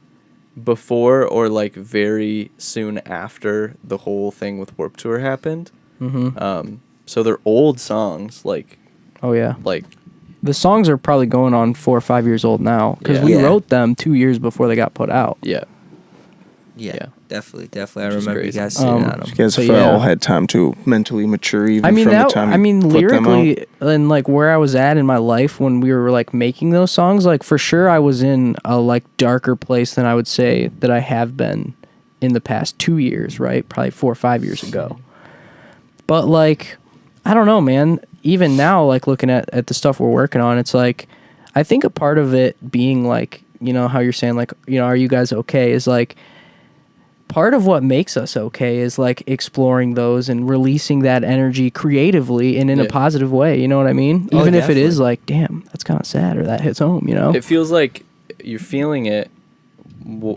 before or like very soon after the whole thing with Warped Tour happened. Mm-hmm. So they're old songs, like Oh yeah. like The songs are probably going on 4 or 5 years old now because Yeah. we Yeah. wrote them 2 years before they got put out. yeah. yeah, definitely. I Which is remember you crazy. guys sitting on You them. guys So, have yeah. all had time to mentally mature even I mean from that. the time I mean you put them out. lyrically and like where I was at in my life when we were like making those songs, like for sure I was in a like darker place than I would say that I have been in the past 2 years, right? Probably 4 or 5 years ago. But like, I don't know, man. Even now, like looking at the stuff we're working on, it's like I think a part of it being like, how you're saying like, are you guys okay? Is like part of what makes us okay is like exploring those and releasing that energy creatively and in a Yeah. positive way. You know what I mean? Oh, Even if it is definitely. like, damn, that's kind of sad or that hits home, It feels like you're feeling it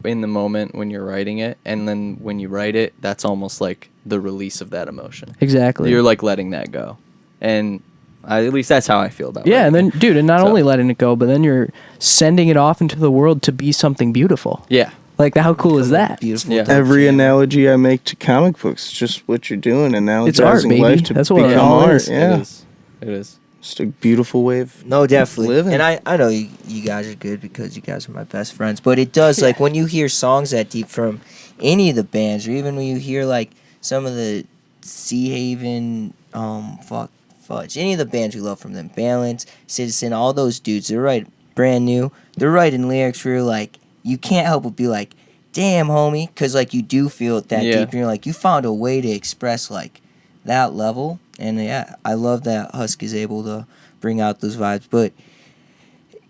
in the moment when you're writing it, and then when you write it, that's almost like the release of that emotion. Exactly. You're like letting that go, and at least that's how I feel about it. yeah, and then, dude, and not So- only letting it go, but then you're sending it off into the world to be something beautiful. yeah, Like, how cool is that? Beautiful. Yeah. dope Every jam. analogy I make to comic books, just what you're doing, analogizing It's art, baby. life to That's what it become all art. is. Yeah, it is. It is. just a beautiful way of No, definitely. living. And I know you guys are good because you guys are my best friends. But it does, like, when you hear songs that deep from any of the bands, or even when you hear, like, some of the Sea Haven, Fudge, any of the bands we love from them, Balance, Citizen, all those dudes, they're right, brand new. They're writing lyrics where you're like, you can't help but be like, damn, homie, because, like, you do feel it that Yeah. deep. And you're like, you found a way to express, like, that level. And yeah, I love that Husk is able to bring out those vibes. But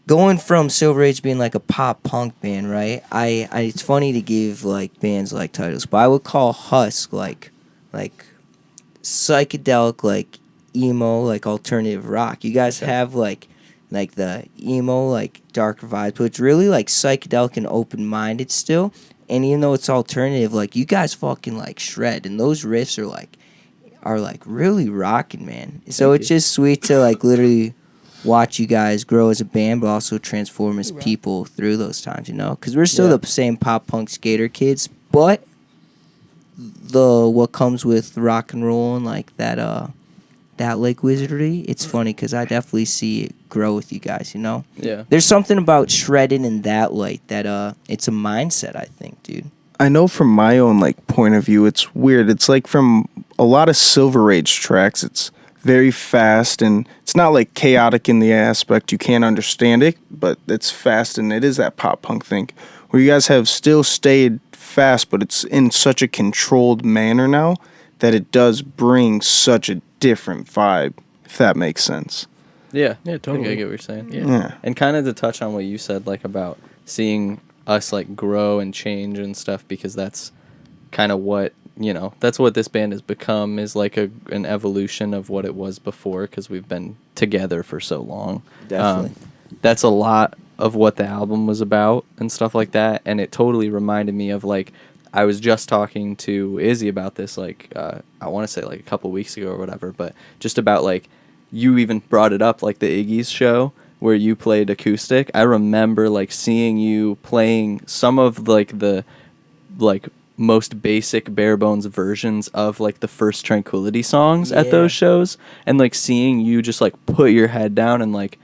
going from Silver Age being like a pop punk band, right? I it's funny to give like bands like titles, but I would call Husk like psychedelic, like emo, like alternative rock. You guys have like the emo, like darker vibes, but it's really like psychedelic and open minded still. And even though it's alternative, like you guys fucking like shred, and those riffs are like really rocking, man. So it's just sweet to like literally watch you guys grow as a band, but also transform as people through those times, you know? Because we're still the same pop punk skater kids, but what comes with rock and roll and like that like wizardry, it's funny because I definitely see it grow with you guys, you know? Yeah. There's something about shredding in that light that it's a mindset, I think, dude. I know from my own like point of view, it's weird. It's like from a lot of Silver Age tracks, it's very fast, and it's not like chaotic in the aspect you can't understand it, but it's fast, and it is that pop punk thing where you guys have still stayed fast, but it's in such a controlled manner now that it does bring such a different vibe, if that makes sense. Yeah. Yeah, I totally. get what you're saying. Yeah. And kind of to touch on what you said, like about seeing us like grow and change and stuff, because that's kind of what, you know, that's what this band has become, is like an evolution of what it was before, because we've been together for so long. Definitely. That's a lot of what the album was about and stuff like that, and it totally reminded me of like, I was just talking to Izzy about this like I want to say like a couple weeks ago or whatever, but just about like, you even brought it up, like the Iggy's show where you played acoustic. I remember like seeing you playing some of like the like most basic bare bones versions of like the first Tranquility songs at those shows, and like seeing you just like put your head down and like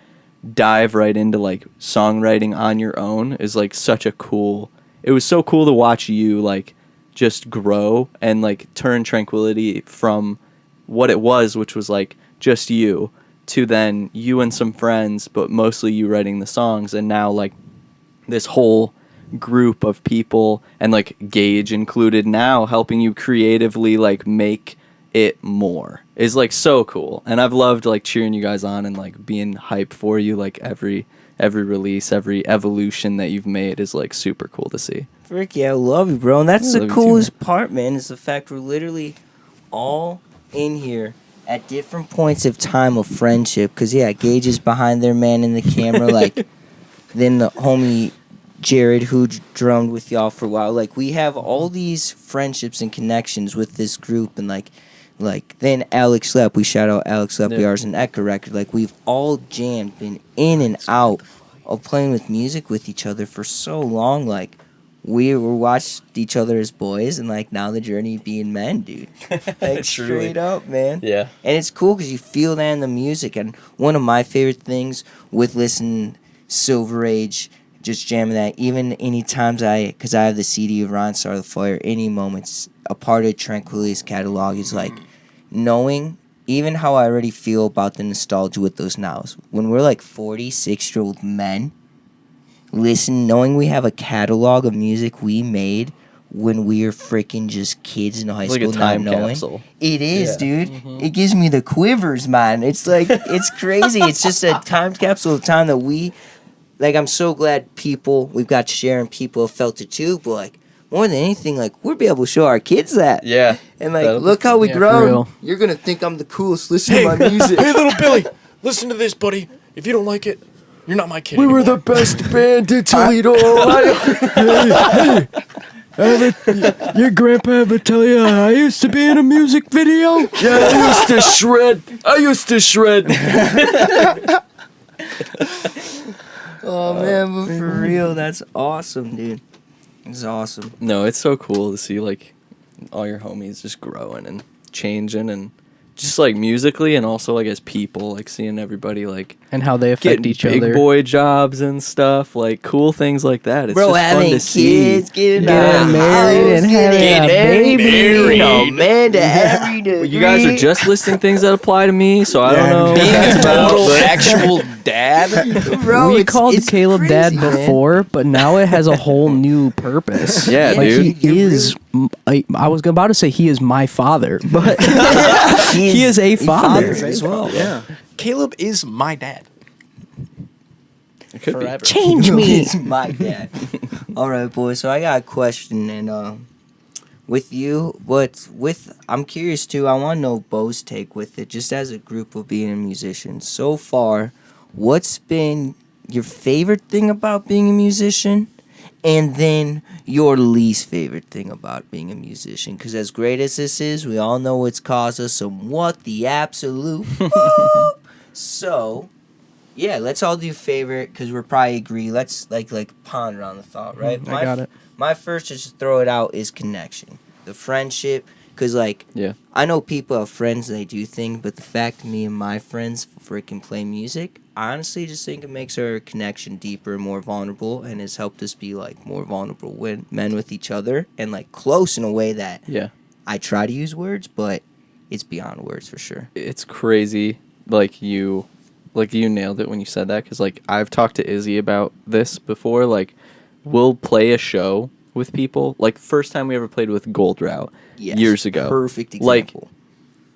dive right into like songwriting on your own is like such a cool, it was so cool to watch you like just grow and like turn Tranquility from what it was, which was like just you, to then you and some friends, but mostly you writing the songs, and now like this whole group of people, and like Gage included now, helping you creatively like make it more, is like so cool. And I've loved like cheering you guys on and like being hype for you, like every release, every evolution that you've made is like super cool to see. Frick yeah, I love you, bro. And that's I the love you too, coolest part, man, is the fact we're literally all in here at different points of time of friendship. Because, yeah, Gage is behind their man in the camera, like, then the homie Jared, who drummed with y'all for a while. Like, we have all these friendships and connections with this group, and, like then Alex Lepp, we shout out Alex Lepp, ours an Echo record. Like, we've all jammed, been in and out of playing with music with each other for so long. Like, we were watched each other as boys, and like now the journey being men, dude. Like straight up, man. Yeah. And it's cool because you feel that in the music. And one of my favorite things with listening Silver Age, just jamming that, even any times because I have the CD of Ron Star the Fire, any moments, a part of Tranquility's catalog is like knowing even how I already feel about the nostalgia with those nows. When we're like 46-year-old men, knowing we have a catalog of music we made when we were freaking just kids in high It's like school, a time not knowing. capsule. It is, Yeah. dude. It gives me the quivers, man. It's like, it's crazy. It's just a time capsule of time that I'm so glad we've got sharing people have felt it too, but like, more than anything, like, we'll be able to show our kids that. Yeah. And like, That'll- look how we Yeah, for grown. real. You're going to think I'm the coolest. Listen to my music. Hey, little Billy, listen to this, buddy. If you don't like it, you're not my kid anymore. best band in Toledo. Your grandpa ever tell you I used to be in a music video? Yeah, I used to shred. Oh, man, but for real, that's awesome, dude. It's awesome. No, it's so cool to see like all your homies just growing and changing, and just like musically and also like as people, like seeing everybody like And how they affect getting each big other. boy jobs and stuff, like cool things like that. It's Bro, just fun having to see. kids, getting Getting married and having a baby. Amanda, every day. Well, you guys are just listing things that apply to me, so I don't know. Being what a that's about, total but- actual dad. Bro, We it's- called it's Caleb crazy, Dad man. before, but now it has a whole new purpose. Yeah, like dude. he is. I was about to say he is my father, but he is a father. as well. Yeah. Caleb is my dad. It could Forever. Change me. He's my dad. All right, boys. So I got a question, and with you, I'm curious too. I want to know Bo's take with it, just as a group of being a musician. So far, what's been your favorite thing about being a musician, and then your least favorite thing about being a musician? Because as great as this is, we all know it's caused us some what the absolute. So, yeah, let's all do favorite because we're probably agree. Let's like ponder on the thought, right? I got it. My first, just to throw it out, is connection, the friendship. Because Yeah. I know people have friends and they do things, but the fact me and my friends freaking play music, I honestly just think it makes our connection deeper and more vulnerable, and has helped us be more vulnerable men with each other, and close in a way that Yeah. I try to use words, but it's beyond words for sure. It's crazy. You nailed it when you said that, because I've talked to Izzy about this before. We'll play a show with people. First time we ever played with Gold Route Yes, years ago. perfect example.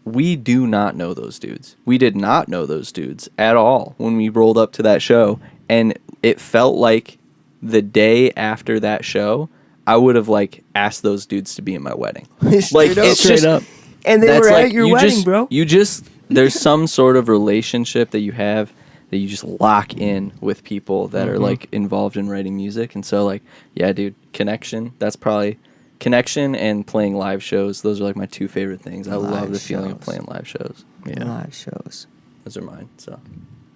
We do not know those dudes. We did not know those dudes at all when we rolled up to that show, and it felt like the day after that show, I would have asked those dudes to be in my wedding. Straight up. Straight up. And they That's were at your wedding, bro. You just there's some sort of relationship that you have that you just lock in with people that are involved in writing music. And so yeah, dude, connection. That's probably connection and playing live shows. Those are my two favorite things. I love the feeling of shows. playing live shows. Yeah, Live shows. those are mine. So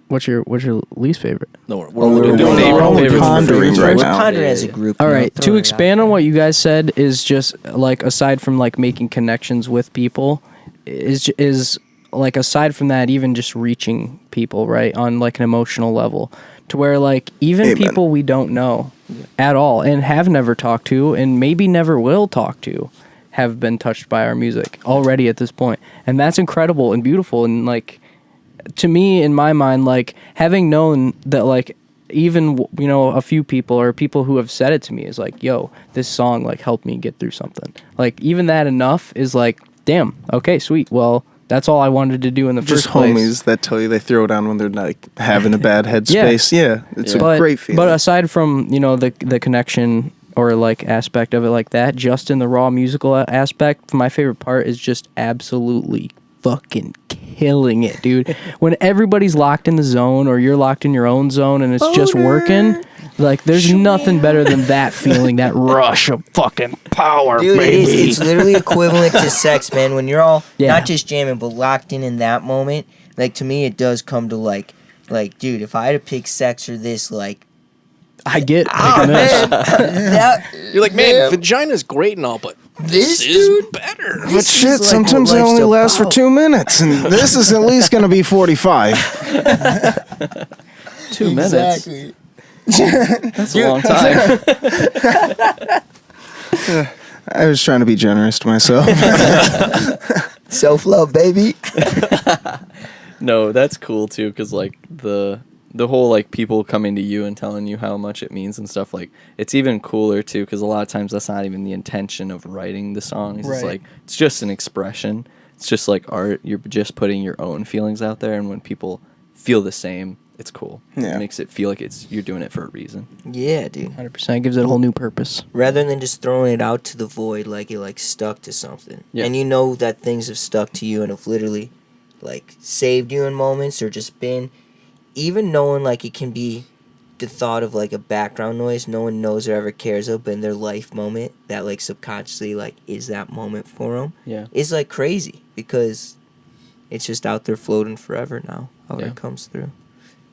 What's your least favorite? No, we're doing doing favorite. our own Favorite. pondering Favorite. right We're now. pondering Yeah, as a yeah. group. All you know, right, to throwing it expand out on what you guys said is just aside from making connections with people, is aside from that, even just reaching people right on an emotional level, to where even Amen. people we don't know at all and have never talked to and maybe never will talk to have been touched by our music already at this point, and that's incredible and beautiful. And to me, in my mind, having known that even a few people or people who have said it to me is yo, this song helped me get through something, even that enough is damn, okay, sweet, well, that's all I wanted to do in the Just first place. homies that tell you they throw down when they're having a bad headspace. Yeah, it's a great feeling. But aside from the connection or aspect of it that, just in the raw musical aspect, my favorite part is just absolutely fucking killing it, dude. When everybody's locked in the zone or you're locked in your own zone and it's just working, there's nothing better than that feeling, that rush of fucking power, Dude, baby. it's literally equivalent to sex, man. When you're all Yeah. not just jamming, but locked in that moment. To me, it does come to dude, if I had to pick sex or this, I get oh picking this. man, that, You're like, man, vagina's great and all, but this is dude, better. But this shit, is what sometimes they life's only last for about. 2 minutes, and this is at least going to be 45. 2 minutes. Exactly. That's a long time. I was trying to be generous to myself. Self love, baby. No, that's cool too, because the whole people coming to you and telling you how much it means and stuff, it's even cooler too, because a lot of times that's not even the intention of writing the songs. Right. It's just an expression. It's just art. You're just putting your own feelings out there, and when people feel the same, it's cool. Yeah. It makes it feel like you're doing it for a reason. Yeah, dude. 100% gives it a whole new purpose. Rather than just throwing it out to the void it stuck to something. Yeah. And that things have stuck to you and have literally saved you in moments, or just been, even knowing it can be the thought of a background noise no one knows or ever cares of, but in their life moment that subconsciously is that moment for them. Yeah. It's crazy because it's just out there floating forever now. How Yeah. it comes through.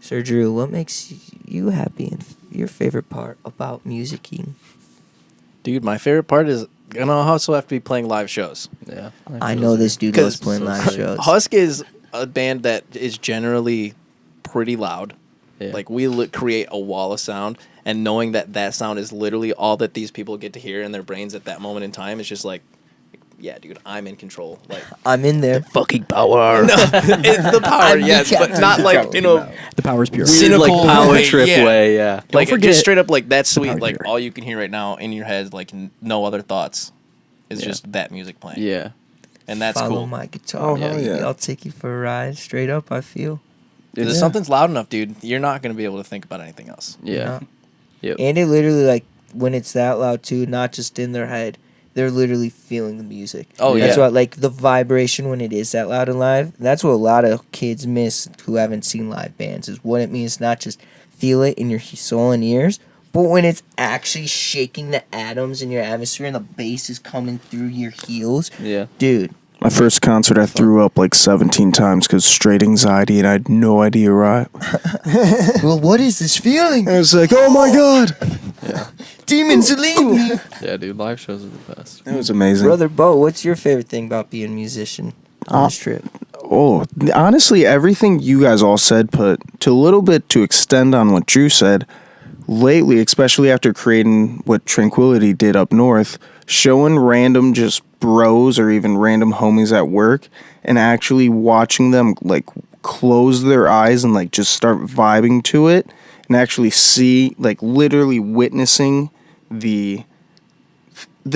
Sir Drew, what makes you happy and your favorite part about musicking? Dude, my favorite part is gonna also have to be playing live shows. Yeah. I know this dude loves playing so live sick. shows. Husk is a band that is generally pretty loud. Yeah. We create a wall of sound, and knowing that sound is literally all that these people get to hear in their brains at that moment in time, it's just yeah, dude, I'm in control. I'm in there. Fucking power. No, it's the power, I'm the yes, but captain. not The power's pure. Weird, cynical power way, trip yeah. way, yeah. like forget- just straight up that's sweet. power pure. All you can hear right now in your head, no other thoughts, is Yeah. just that music playing. Yeah. And that's Follow cool. my guitar. Oh, hell baby. yeah. I'll take you for a ride. Straight up, I feel. If something's loud enough, dude, you're not gonna be able to think about anything else. Yeah. Yep. And it literally, like, when it's that loud too, not just in their head, they're literally feeling the music. Oh, That's yeah. what, like, the vibration when it is that loud and live, that's what a lot of kids miss who haven't seen live bands, is what it means not just feel it in your soul and ears, but when it's actually shaking the atoms in your atmosphere and the bass is coming through your heels. Yeah. Dude. My first concert, I threw up like 17 times because straight anxiety, and I had no idea why. Well, what is this feeling? I was like, oh my God. Yeah. Demons are leaving me. Yeah, dude. Live shows are the best. It was amazing. Brother Bo, what's your favorite thing about being a musician on this trip? Oh, honestly, everything you guys all said, but to a little bit to extend on what Drew said, lately, especially after creating what Tranquility did up north, showing random just bros or even random homies at work and actually watching them like close their eyes and like just start vibing to it and actually see, like, literally witnessing the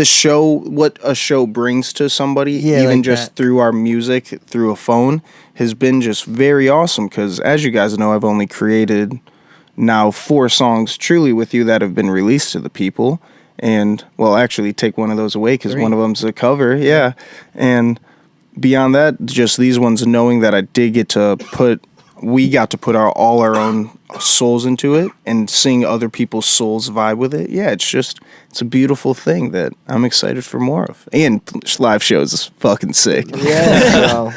show, what a show brings to somebody, Yeah, even like just that. through our music, through a phone, has been just very awesome. Because as you guys know, I've only created now 4 songs truly with you that have been released to the people. And, well, actually take one of those away because 3. one of them's a cover. Yeah. And beyond that, just these ones, knowing that I did get to put, we got to put all our own souls into it and seeing other people's souls vibe with it. Yeah, it's a beautiful thing that I'm excited for more of. And live shows is fucking sick. Yeah, bro.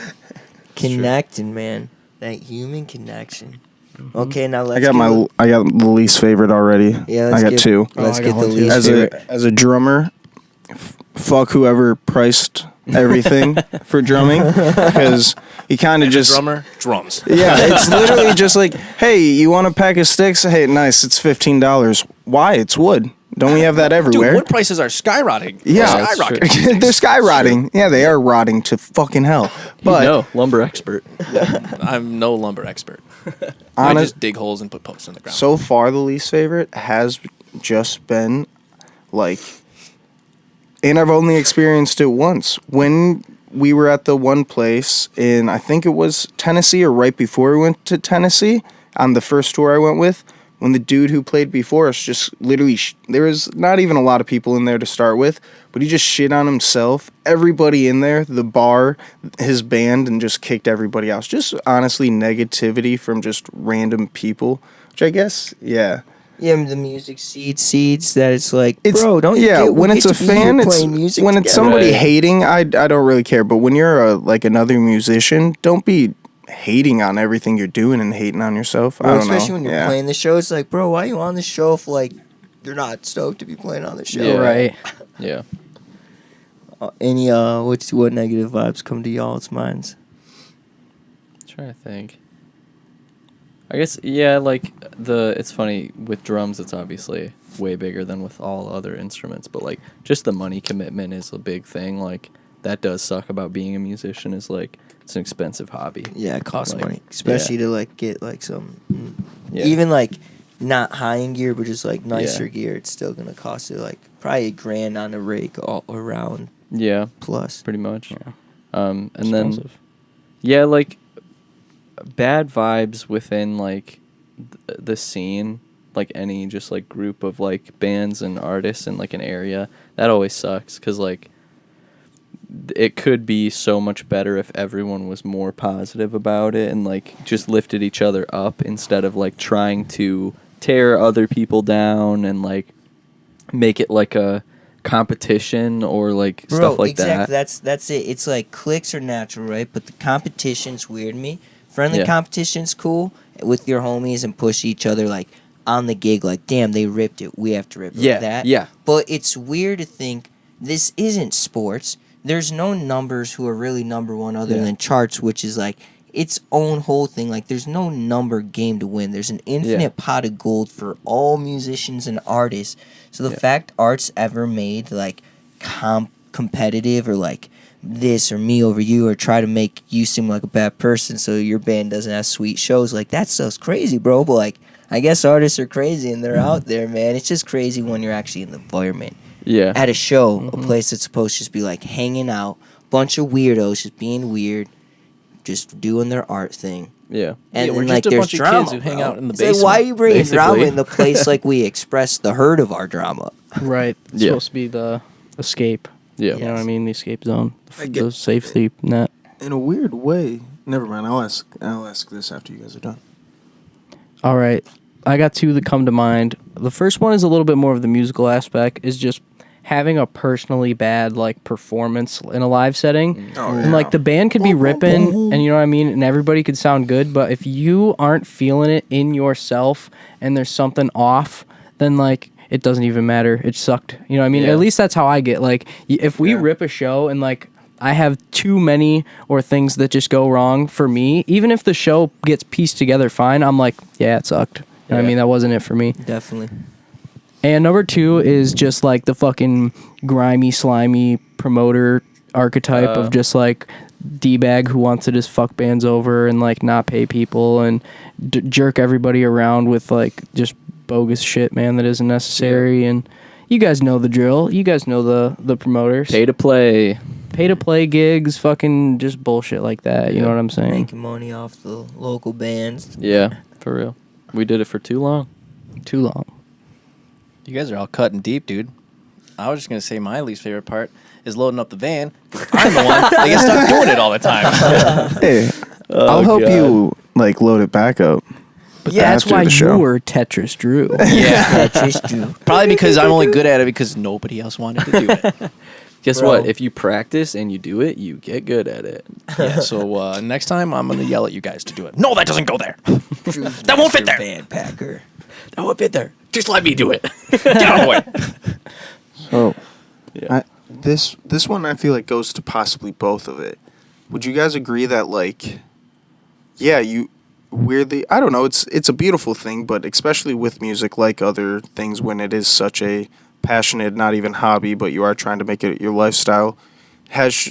Connecting, man. That human connection. Okay, now let's I got the least favorite already. Yeah, I got 2. Let's I get got the one too. least favorite. As a drummer, fuck whoever priced everything for drumming, because he kind of just Drummer, drums. yeah, it's literally just like, hey, you want a pack of sticks? Hey, nice, it's $15. Why? It's wood. Don't we have that Dude, everywhere? wood prices are skyrocketing. Yeah, skyrocketing. they're skyrocketing. Yeah, they are rotting to fucking hell. But no, lumber expert. I'm no lumber expert. I honest, just dig holes and put posts in the ground. so far the least favorite has just been like, and I've only experienced it once when we were at the one place in, I think it was Tennessee or right before we went to Tennessee on the first tour I went with, when the dude who played before us just literally, there was not even a lot of people in there to start with, but he just shit on himself, everybody in there, the bar, his band, and just kicked everybody out. Just honestly negativity from just random people, which I guess, yeah. Yeah, the music seeds that it's like, It's, bro, don't you yeah, get, we when get it's a to be here fan, it's playing music when it's together? somebody Right. hating, I don't really care. But when you're like another musician, don't be hating on everything you're doing and hating on yourself. Well, I don't know. especially when you're yeah. playing the show, it's like, bro, why are you on the show if, like, you're not stoked to be playing on the show? Yeah. Right. Yeah. What negative vibes come to y'all's minds? Trying to think. I guess, yeah, like it's funny with drums, it's obviously way bigger than with all other instruments, but like just the money commitment is a big thing. Like that does suck about being a musician, is like it's an expensive hobby. Yeah, it costs Like, money, especially to like get like some, Yeah. even like not high end gear, but just like nicer Yeah. gear. It's still gonna cost you like probably $1,000 on a rig all around Yeah, plus. pretty much. Yeah. And then Expensive. yeah, like bad vibes within like the scene, like any just like group of like bands and artists in like an area, that always sucks because like it could be so much better if everyone was more positive about it and like just lifted each other up instead of like trying to tear other people down and like make it like a competition or like stuff like exactly. that. That's it. It's like clicks are natural, right? But the competition's weird to me. Friendly Yeah. competition's cool with your homies and push each other like on the gig. Like, damn, they ripped it. We have to rip it. Yeah, Like that. yeah. But it's weird to think this isn't sports. There's no numbers who are really number one other Yeah. than charts, which is like its own whole thing. Like, there's no number game to win. There's an infinite pot of gold for all musicians and artists. So the Yeah. fact art's ever made like competitive or like this or me over you or try to make you seem like a bad person so your band doesn't have sweet shows, like that stuff's crazy, bro. But like, I guess artists are crazy and they're out there, man. It's just crazy when you're actually in the environment. Yeah. At a show, a place that's supposed to just be like hanging out, bunch of weirdos just being weird, just doing their art thing. Yeah. And Yeah, we're then, just like, a there's bunch of drama, kids who hang bro. out in the It's like, basement. why are you bringing drama basically. in the place like we express the hurt of our drama? Right. It's Yeah. supposed to be the escape. Yeah. You know what I mean? The escape zone. I get- The safety net. In a weird way. Never mind. I'll ask this after you guys are done. All right. I got two that come to mind. The first one is a little bit more of the musical aspect, is just having a personally bad like performance in a live setting. Oh, And like the band could be ripping and you know what I mean, and everybody could sound good, but if you aren't feeling it in yourself and there's something off, then like it doesn't even matter. It sucked. You know what I mean? Yeah. At least that's how I get. Like if we Yeah. rip a show and like I have too many or things that just go wrong for me, even if the show gets pieced together fine, I'm like, yeah, it sucked. You know what I Yeah. mean? That wasn't it for me. Definitely. And number two is just like the fucking grimy, slimy promoter archetype of just like D-bag who wants to just fuck bands over and like not pay people and jerk everybody around with like just bogus shit, man, that isn't necessary. And you guys know the drill. You guys know the promoters. Pay to play. Pay to play gigs, fucking just bullshit like that. You Yeah. know what I'm saying? Making money off the local bands. Yeah, for real. We did it for too long. Too long. You guys are all cutting deep, dude. I was just gonna say my least favorite part is loading up the van. 'Cause I'm the one that gets stuck doing it all the time. Hey, I'll help you like load it back up. But that's after why the you show. were Tetris Drew. Yeah, Just do. probably because I'm only good at it because nobody else wanted to do it. Guess Bro. what? If you practice and you do it, you get good at it. Yeah, so next time I'm gonna yell at you guys to do it. No, that doesn't go there. That won't fit there. Band packer. That would fit there. Just let me do it. Get out of the way. So, Yeah. this one I feel like goes to possibly both of it. Would you guys agree that like, yeah, you weirdly, I don't know, it's a beautiful thing, but especially with music, like other things, when it is such a passionate, not even hobby, but you are trying to make it your lifestyle, has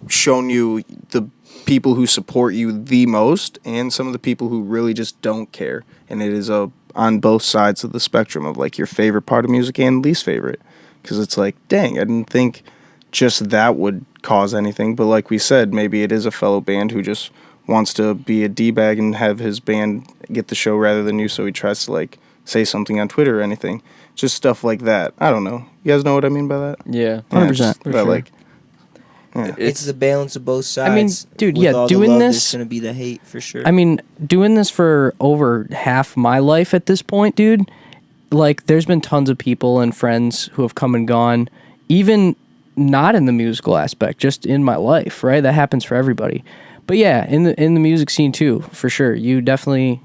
shown you the people who support you the most and some of the people who really just don't care, and it is on both sides of the spectrum of like your favorite part of music and least favorite, because it's like, dang, I didn't think just that would cause anything, but like we said, maybe it is a fellow band who just wants to be a D-bag and have his band get the show rather than you, so he tries to like say something on Twitter or anything, just stuff like that. I don't know, you guys know what I mean by that? Yeah. 100%, just for that, sure. like, yeah. It's the balance of both sides. I mean, dude, With yeah, all the doing love, this- there's gonna be the hate for sure. I mean, doing this for over half my life at this point, dude, like there's been tons of people and friends who have come and gone, even not in the musical aspect, just in my life, right? That happens for everybody. But yeah, in the music scene too, for sure. You definitely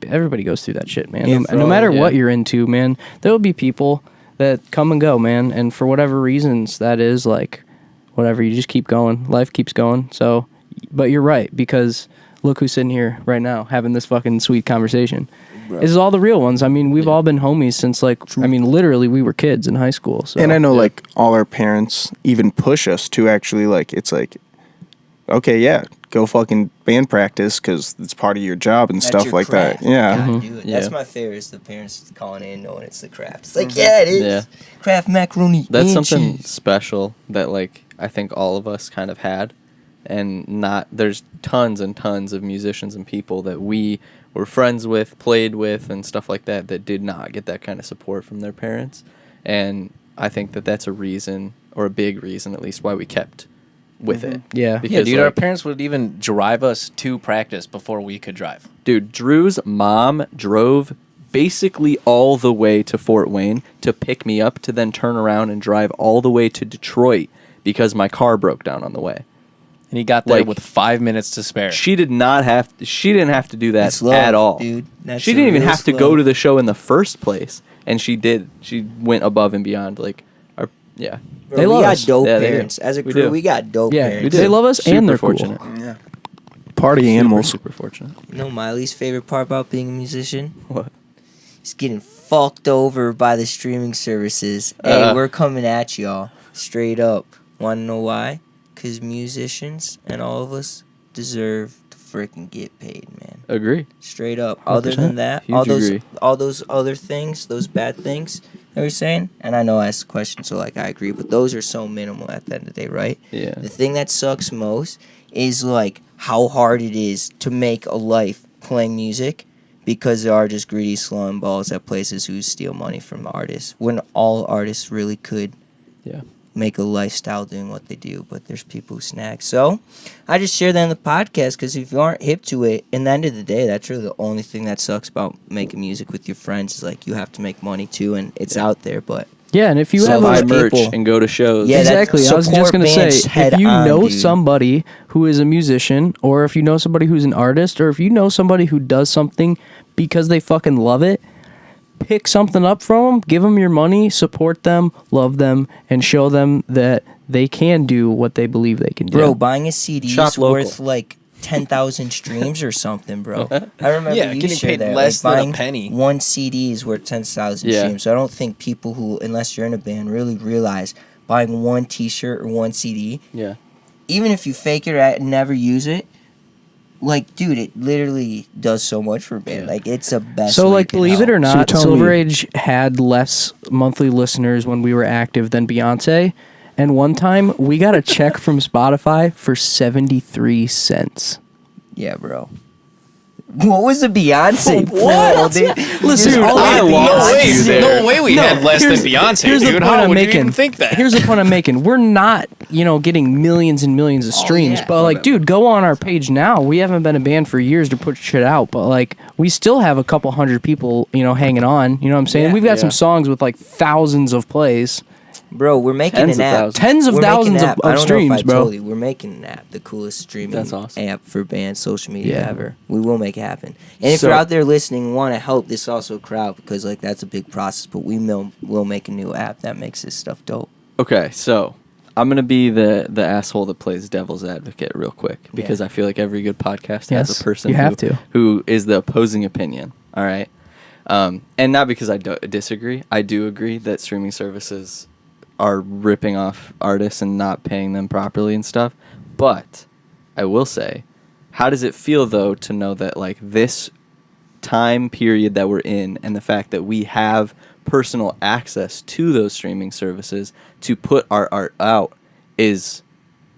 everybody goes through that shit, man. Yeah, No, for no all- matter what yeah. you're into, man, there will be people that come and go, man, and for whatever reasons that is, like whatever, you just keep going. Life keeps going. So, but you're right, because look who's sitting here right now having this fucking sweet conversation. This is all the real ones. I mean, we've all been homies since like, I mean, literally we were kids in high school. So. And I know like all our parents even push us to actually like, it's like, okay, yeah, go fucking band practice because it's part of your job and That's stuff your like craft. that. Yeah. You gotta do it. Yeah. That's my favorite. Is the parents calling in knowing it's the craft. It's like, yeah, it is. Yeah. Kraft macaroni. That's and something cheese. special that like I think all of us kind of had, and not there's tons and tons of musicians and people that we were friends with, played with, and stuff like that that did not get that kind of support from their parents, and I think that that's a reason, or a big reason at least, why we kept with it. Yeah. because Yeah, dude, our like, parents would even drive us to practice before we could drive. dude, Drew's mom drove basically all the way to Fort Wayne to pick me up, to then turn around and drive all the way to Detroit because my car broke down on the way. And he got there Like, with 5 minutes to spare. She didn't have to do that That's love, at all. dude. That's She the didn't even realest have to go love. to the show in the first place, and she did. She went above and beyond. Like, our yeah. Bro, They we love got us. dope Yeah, they do. parents. As a We crew, do. we got dope Yeah, parents. they love us and Super they're fortunate. cool. Yeah. Party Super, animals. Super fortunate. You know my least favorite part about being a musician? What? It's getting fucked over by the streaming services. Hey, we're coming at y'all. Straight up. Wanna know why? Because musicians and all of us deserve to freaking get paid, man. Agree. Straight up. Other than that, Huge agree. all those other things, those bad things, they were saying? And I know I asked the question, so like I agree, but those are so minimal at the end of the day, right? Yeah. The thing that sucks most is like how hard it is to make a life playing music because there are just greedy slum balls at places who steal money from artists when all artists really could Yeah. make a lifestyle doing what they do, but there's people who snag. So I just share that in the podcast because if you aren't hip to it, in the end of the day, that's really the only thing that sucks about making music with your friends is like you have to make money too, and it's out there, but Yeah, and if you So have Buy those merch people- and go to shows. Yeah, that exactly. I was just support gonna say, bands head if you on, know dude. somebody who is a musician, or if you know somebody who's an artist, or if you know somebody who does something because they fucking love it, pick something up from them, give them your money, support them, love them, and show them that they can do what they believe they can do. Bro, buying a CD Shop is local. worth like 10,000 streams or something, bro. I remember Yeah, you getting shared paid that. less like, than a buying penny. One CD is worth 10,000 Yeah. streams. So I don't think people who, unless you're in a band, really realize buying one T-shirt or one CD, Yeah. even if you fake it or never use it, like, dude, it literally does so much for a band. Yeah. Like, it's the best. So, way like, you can believe it help. or So you're not, telling Silver me- Age had less monthly listeners when we were active than Beyonce. And one time, we got a check from Spotify for 73 cents. Yeah, bro. What was the Beyonce? What? poll, dude? Listen, Just all put I No lost way, you there. no way we had less than Beyonce, here's the dude. point How I'm would making. you even think that? Here's the point I'm making. We're not, getting millions and millions of streams, yeah. but like, dude, go on our page now. We haven't been a band for years to put shit out, but like, we still have a couple hundred people, hanging on. You know what I'm saying? Yeah. We've got Yeah. some songs with like thousands of plays. Bro, we're making Tens an of app. thousands. Tens of We're making thousands an of app. I don't know streams, if I bro. told you, we're making an app, the coolest streaming That's awesome. app for bands, social media Yeah. ever. We will make it happen. And if So- you're out there listening and want to help this also crowd, because like that's a big process, but will make a new app that makes this stuff dope. Okay, so I'm gonna be the asshole that plays devil's advocate real quick because Yeah. I feel like every good podcast Yes, has a person you have to. who is the opposing opinion. All right, and not because I disagree. I do agree that streaming services are ripping off artists and not paying them properly and stuff. But I will say, how does it feel though to know that like this time period that we're in and the fact that we have personal access to those streaming services to put our art out is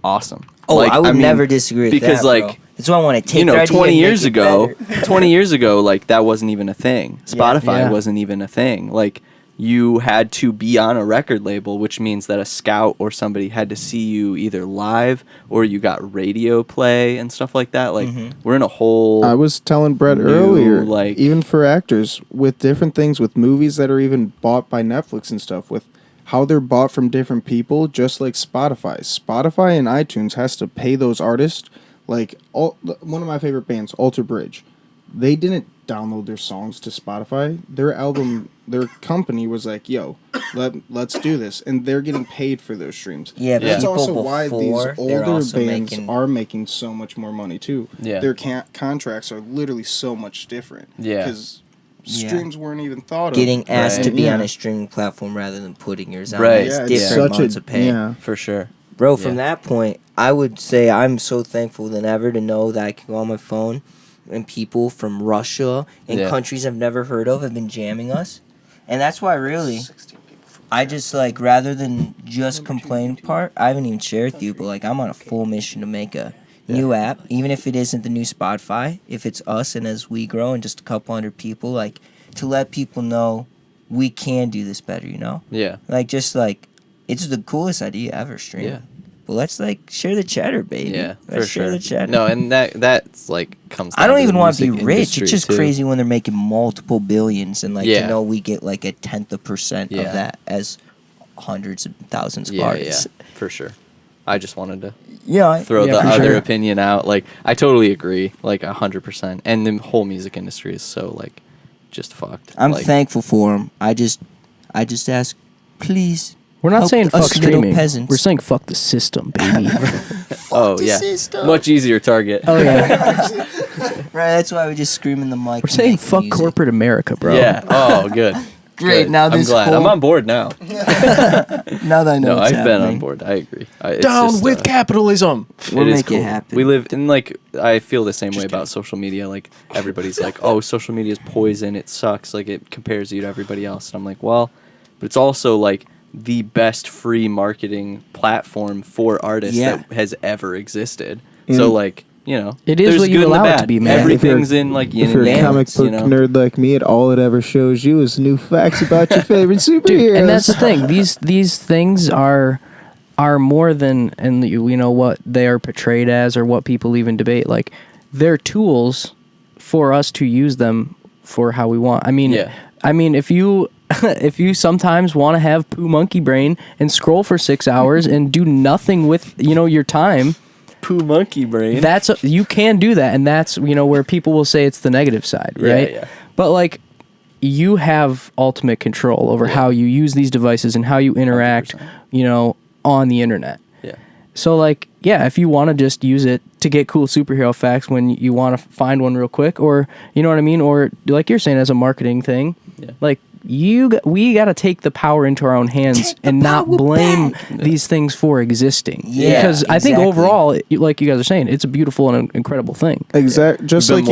awesome. Oh, Like, I would mean, never disagree with because that, like bro. That's why I want to take their idea 20 and years make it ago better. 20 years ago like that wasn't even a thing. Spotify Yeah. wasn't even a thing. Like you had to be on a record label, which means that a scout or somebody had to see you either live or you got radio play and stuff like that. Like we're in a whole I was telling Brett new, earlier, like- even for actors with different things, with movies that are even bought by Netflix and stuff, with how they're bought from different people, just like Spotify. Spotify and iTunes has to pay those artists. Like one of my favorite bands, Alter Bridge, they didn't download their songs to Spotify. Their company was like, "Yo, let's do this," and they're getting paid for those streams. Yeah, but That's people also why these before, they're older also bands making- are making so much more money too. Yeah. Their contracts are literally so much different. Yeah. Because Yeah. streams weren't even thought of. Getting asked Right. to be Yeah. on a streaming platform rather than putting yours on. Right. It's Yeah, different it's amounts such of pay. yeah. for sure. Bro, from Yeah. that point, I would say I'm so thankful than ever to know that I can go on my phone and people from Russia and Yeah. countries I've never heard of have been jamming us. And that's why really I just like rather than just complain part, I haven't even shared with you, but like I'm on a full mission to make a new app, even if it isn't the new Spotify, if it's us and as we grow and just a couple hundred people, like to let people know we can do this better, you know? Yeah. Like just like it's the coolest idea ever stream. Yeah. But let's like share the cheddar, baby. Yeah, Let's for share sure. the cheddar. No, and that's like comes. I down don't to even the want to be music rich. industry, It's just too. crazy when they're making multiple billions and like Yeah. to know we get like a tenth of percent Yeah. of that as hundreds of thousands of Yeah, artists. yeah, for sure. I just wanted to Yeah. throw Yeah, the for other sure. opinion out. Like I totally agree, like 100%. And the whole music industry is so like just fucked. I'm like, thankful for them. I just ask, please. We're not help saying fuck us little streaming. peasants. We're saying fuck the system, baby. Oh the yeah, system. much easier target. Oh yeah. Right, that's why we just scream in the mic. We're and saying make fuck music. corporate America, bro. Yeah. Oh, good. Great. Good. Now I'm this glad. whole, I'm on board now. now that I know No, what's I've been on happening. board. I agree. It's Down just, with capitalism. We'll it is make it cool. happen. We live in like I feel the same way about social media. Like everybody's like, "Oh, social media is poison. It sucks. Like it compares you to everybody else." And I'm like, "Well, but it's also like the best free marketing platform for artists that has ever existed. So like, you know, it is there's what you good and the allow it to bad. be, man. Everything's in like yin If you're and a yang. comic book nerd like me, all it ever shows you is new facts about your favorite superheroes. Dude, and that's the thing. These things are more than, and you know what they are portrayed as or what people even debate. Like, they're tools for us to use them for how we want. I mean, if you if you sometimes want to have poo monkey brain and scroll for 6 hours and do nothing with your time, poo monkey brain. You can do that, and that's where people will say it's the negative side, right? Yeah. But like, you have ultimate control over how you use these devices and how you interact, 100%. On the internet. Yeah. So like, if you want to just use it to get cool superhero facts when you want to find one real quick, or you know what I mean, or like you're saying as a marketing thing, like we got to take the power into our own hands and not blame these things for existing. Yeah, because I think overall, like you guys are saying, it's a beautiful and incredible thing. Exactly. Just like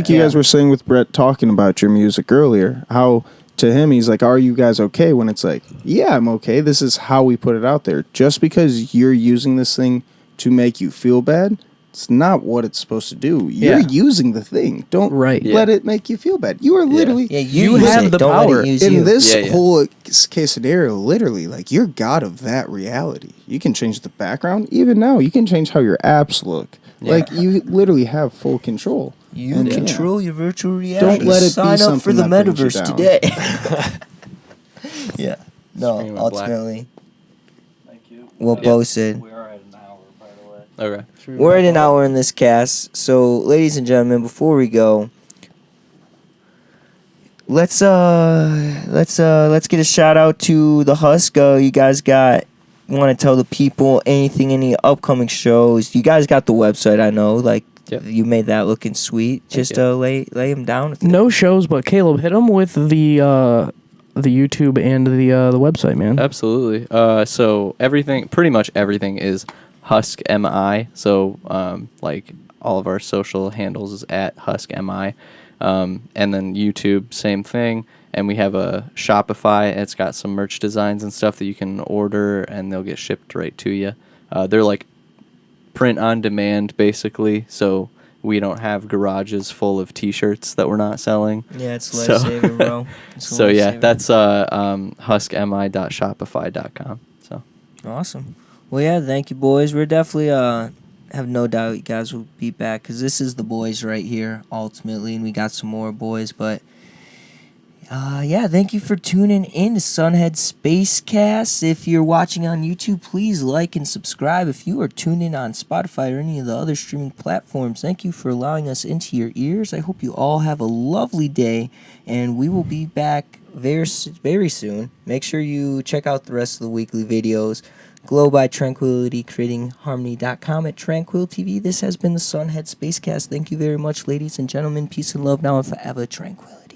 you guys were saying with Brett talking about your music earlier, how to him he's like, are you guys okay? When it's like, yeah, I'm okay. This is how we put it out there. Just because you're using this thing to make you feel bad, it's not what it's supposed to do. You're using the thing. Don't let it make you feel bad. You are literally you have the power in this whole case scenario. Literally, like, you're god of that reality. You can change the background. Even now, you can change how your apps look. Like, you literally have full control. You control your virtual reality. Don't let it sign be up for the something that brings you metaverse down. today. No, ultimately. Thank you. What Bo said. We are at an hour, by the way. Okay. We're at an hour in this cast, so ladies and gentlemen, before we go, let's get a shout out to the Husk. You guys want to tell the people any upcoming shows? You guys got the website, I know, like. Yep. You made that looking sweet. Just lay him down. No shows, but Caleb, hit him with the YouTube and the website, man. Absolutely. So pretty much everything is Husk MI. So like all of our social handles is at Husk MI, and then YouTube, same thing. And we have a Shopify. It's got some merch designs and stuff that you can order, and they'll get shipped right to you. They're like print on demand, basically, so we don't have garages full of t-shirts that we're not selling. Yeah, it's lifesaver, bro. So yeah, that's huskmi.shopify.com. So awesome. Well, yeah, thank you, boys. We're definitely have no doubt you guys will be back, because this is the boys right here ultimately, and we got some more boys. But thank you for tuning in to Sunhead Spacecast. If you're watching on YouTube, please like and subscribe. If you are tuned in on Spotify or any of the other streaming platforms, thank you for allowing us into your ears. I hope you all have a lovely day, and we will be back very, very soon. Make sure you check out the rest of the weekly videos. Glow by Tranquility, creating harmony.com at Tranquil TV. This has been the Sunhead Spacecast. Thank you very much, ladies and gentlemen. Peace and love now and forever. Tranquility.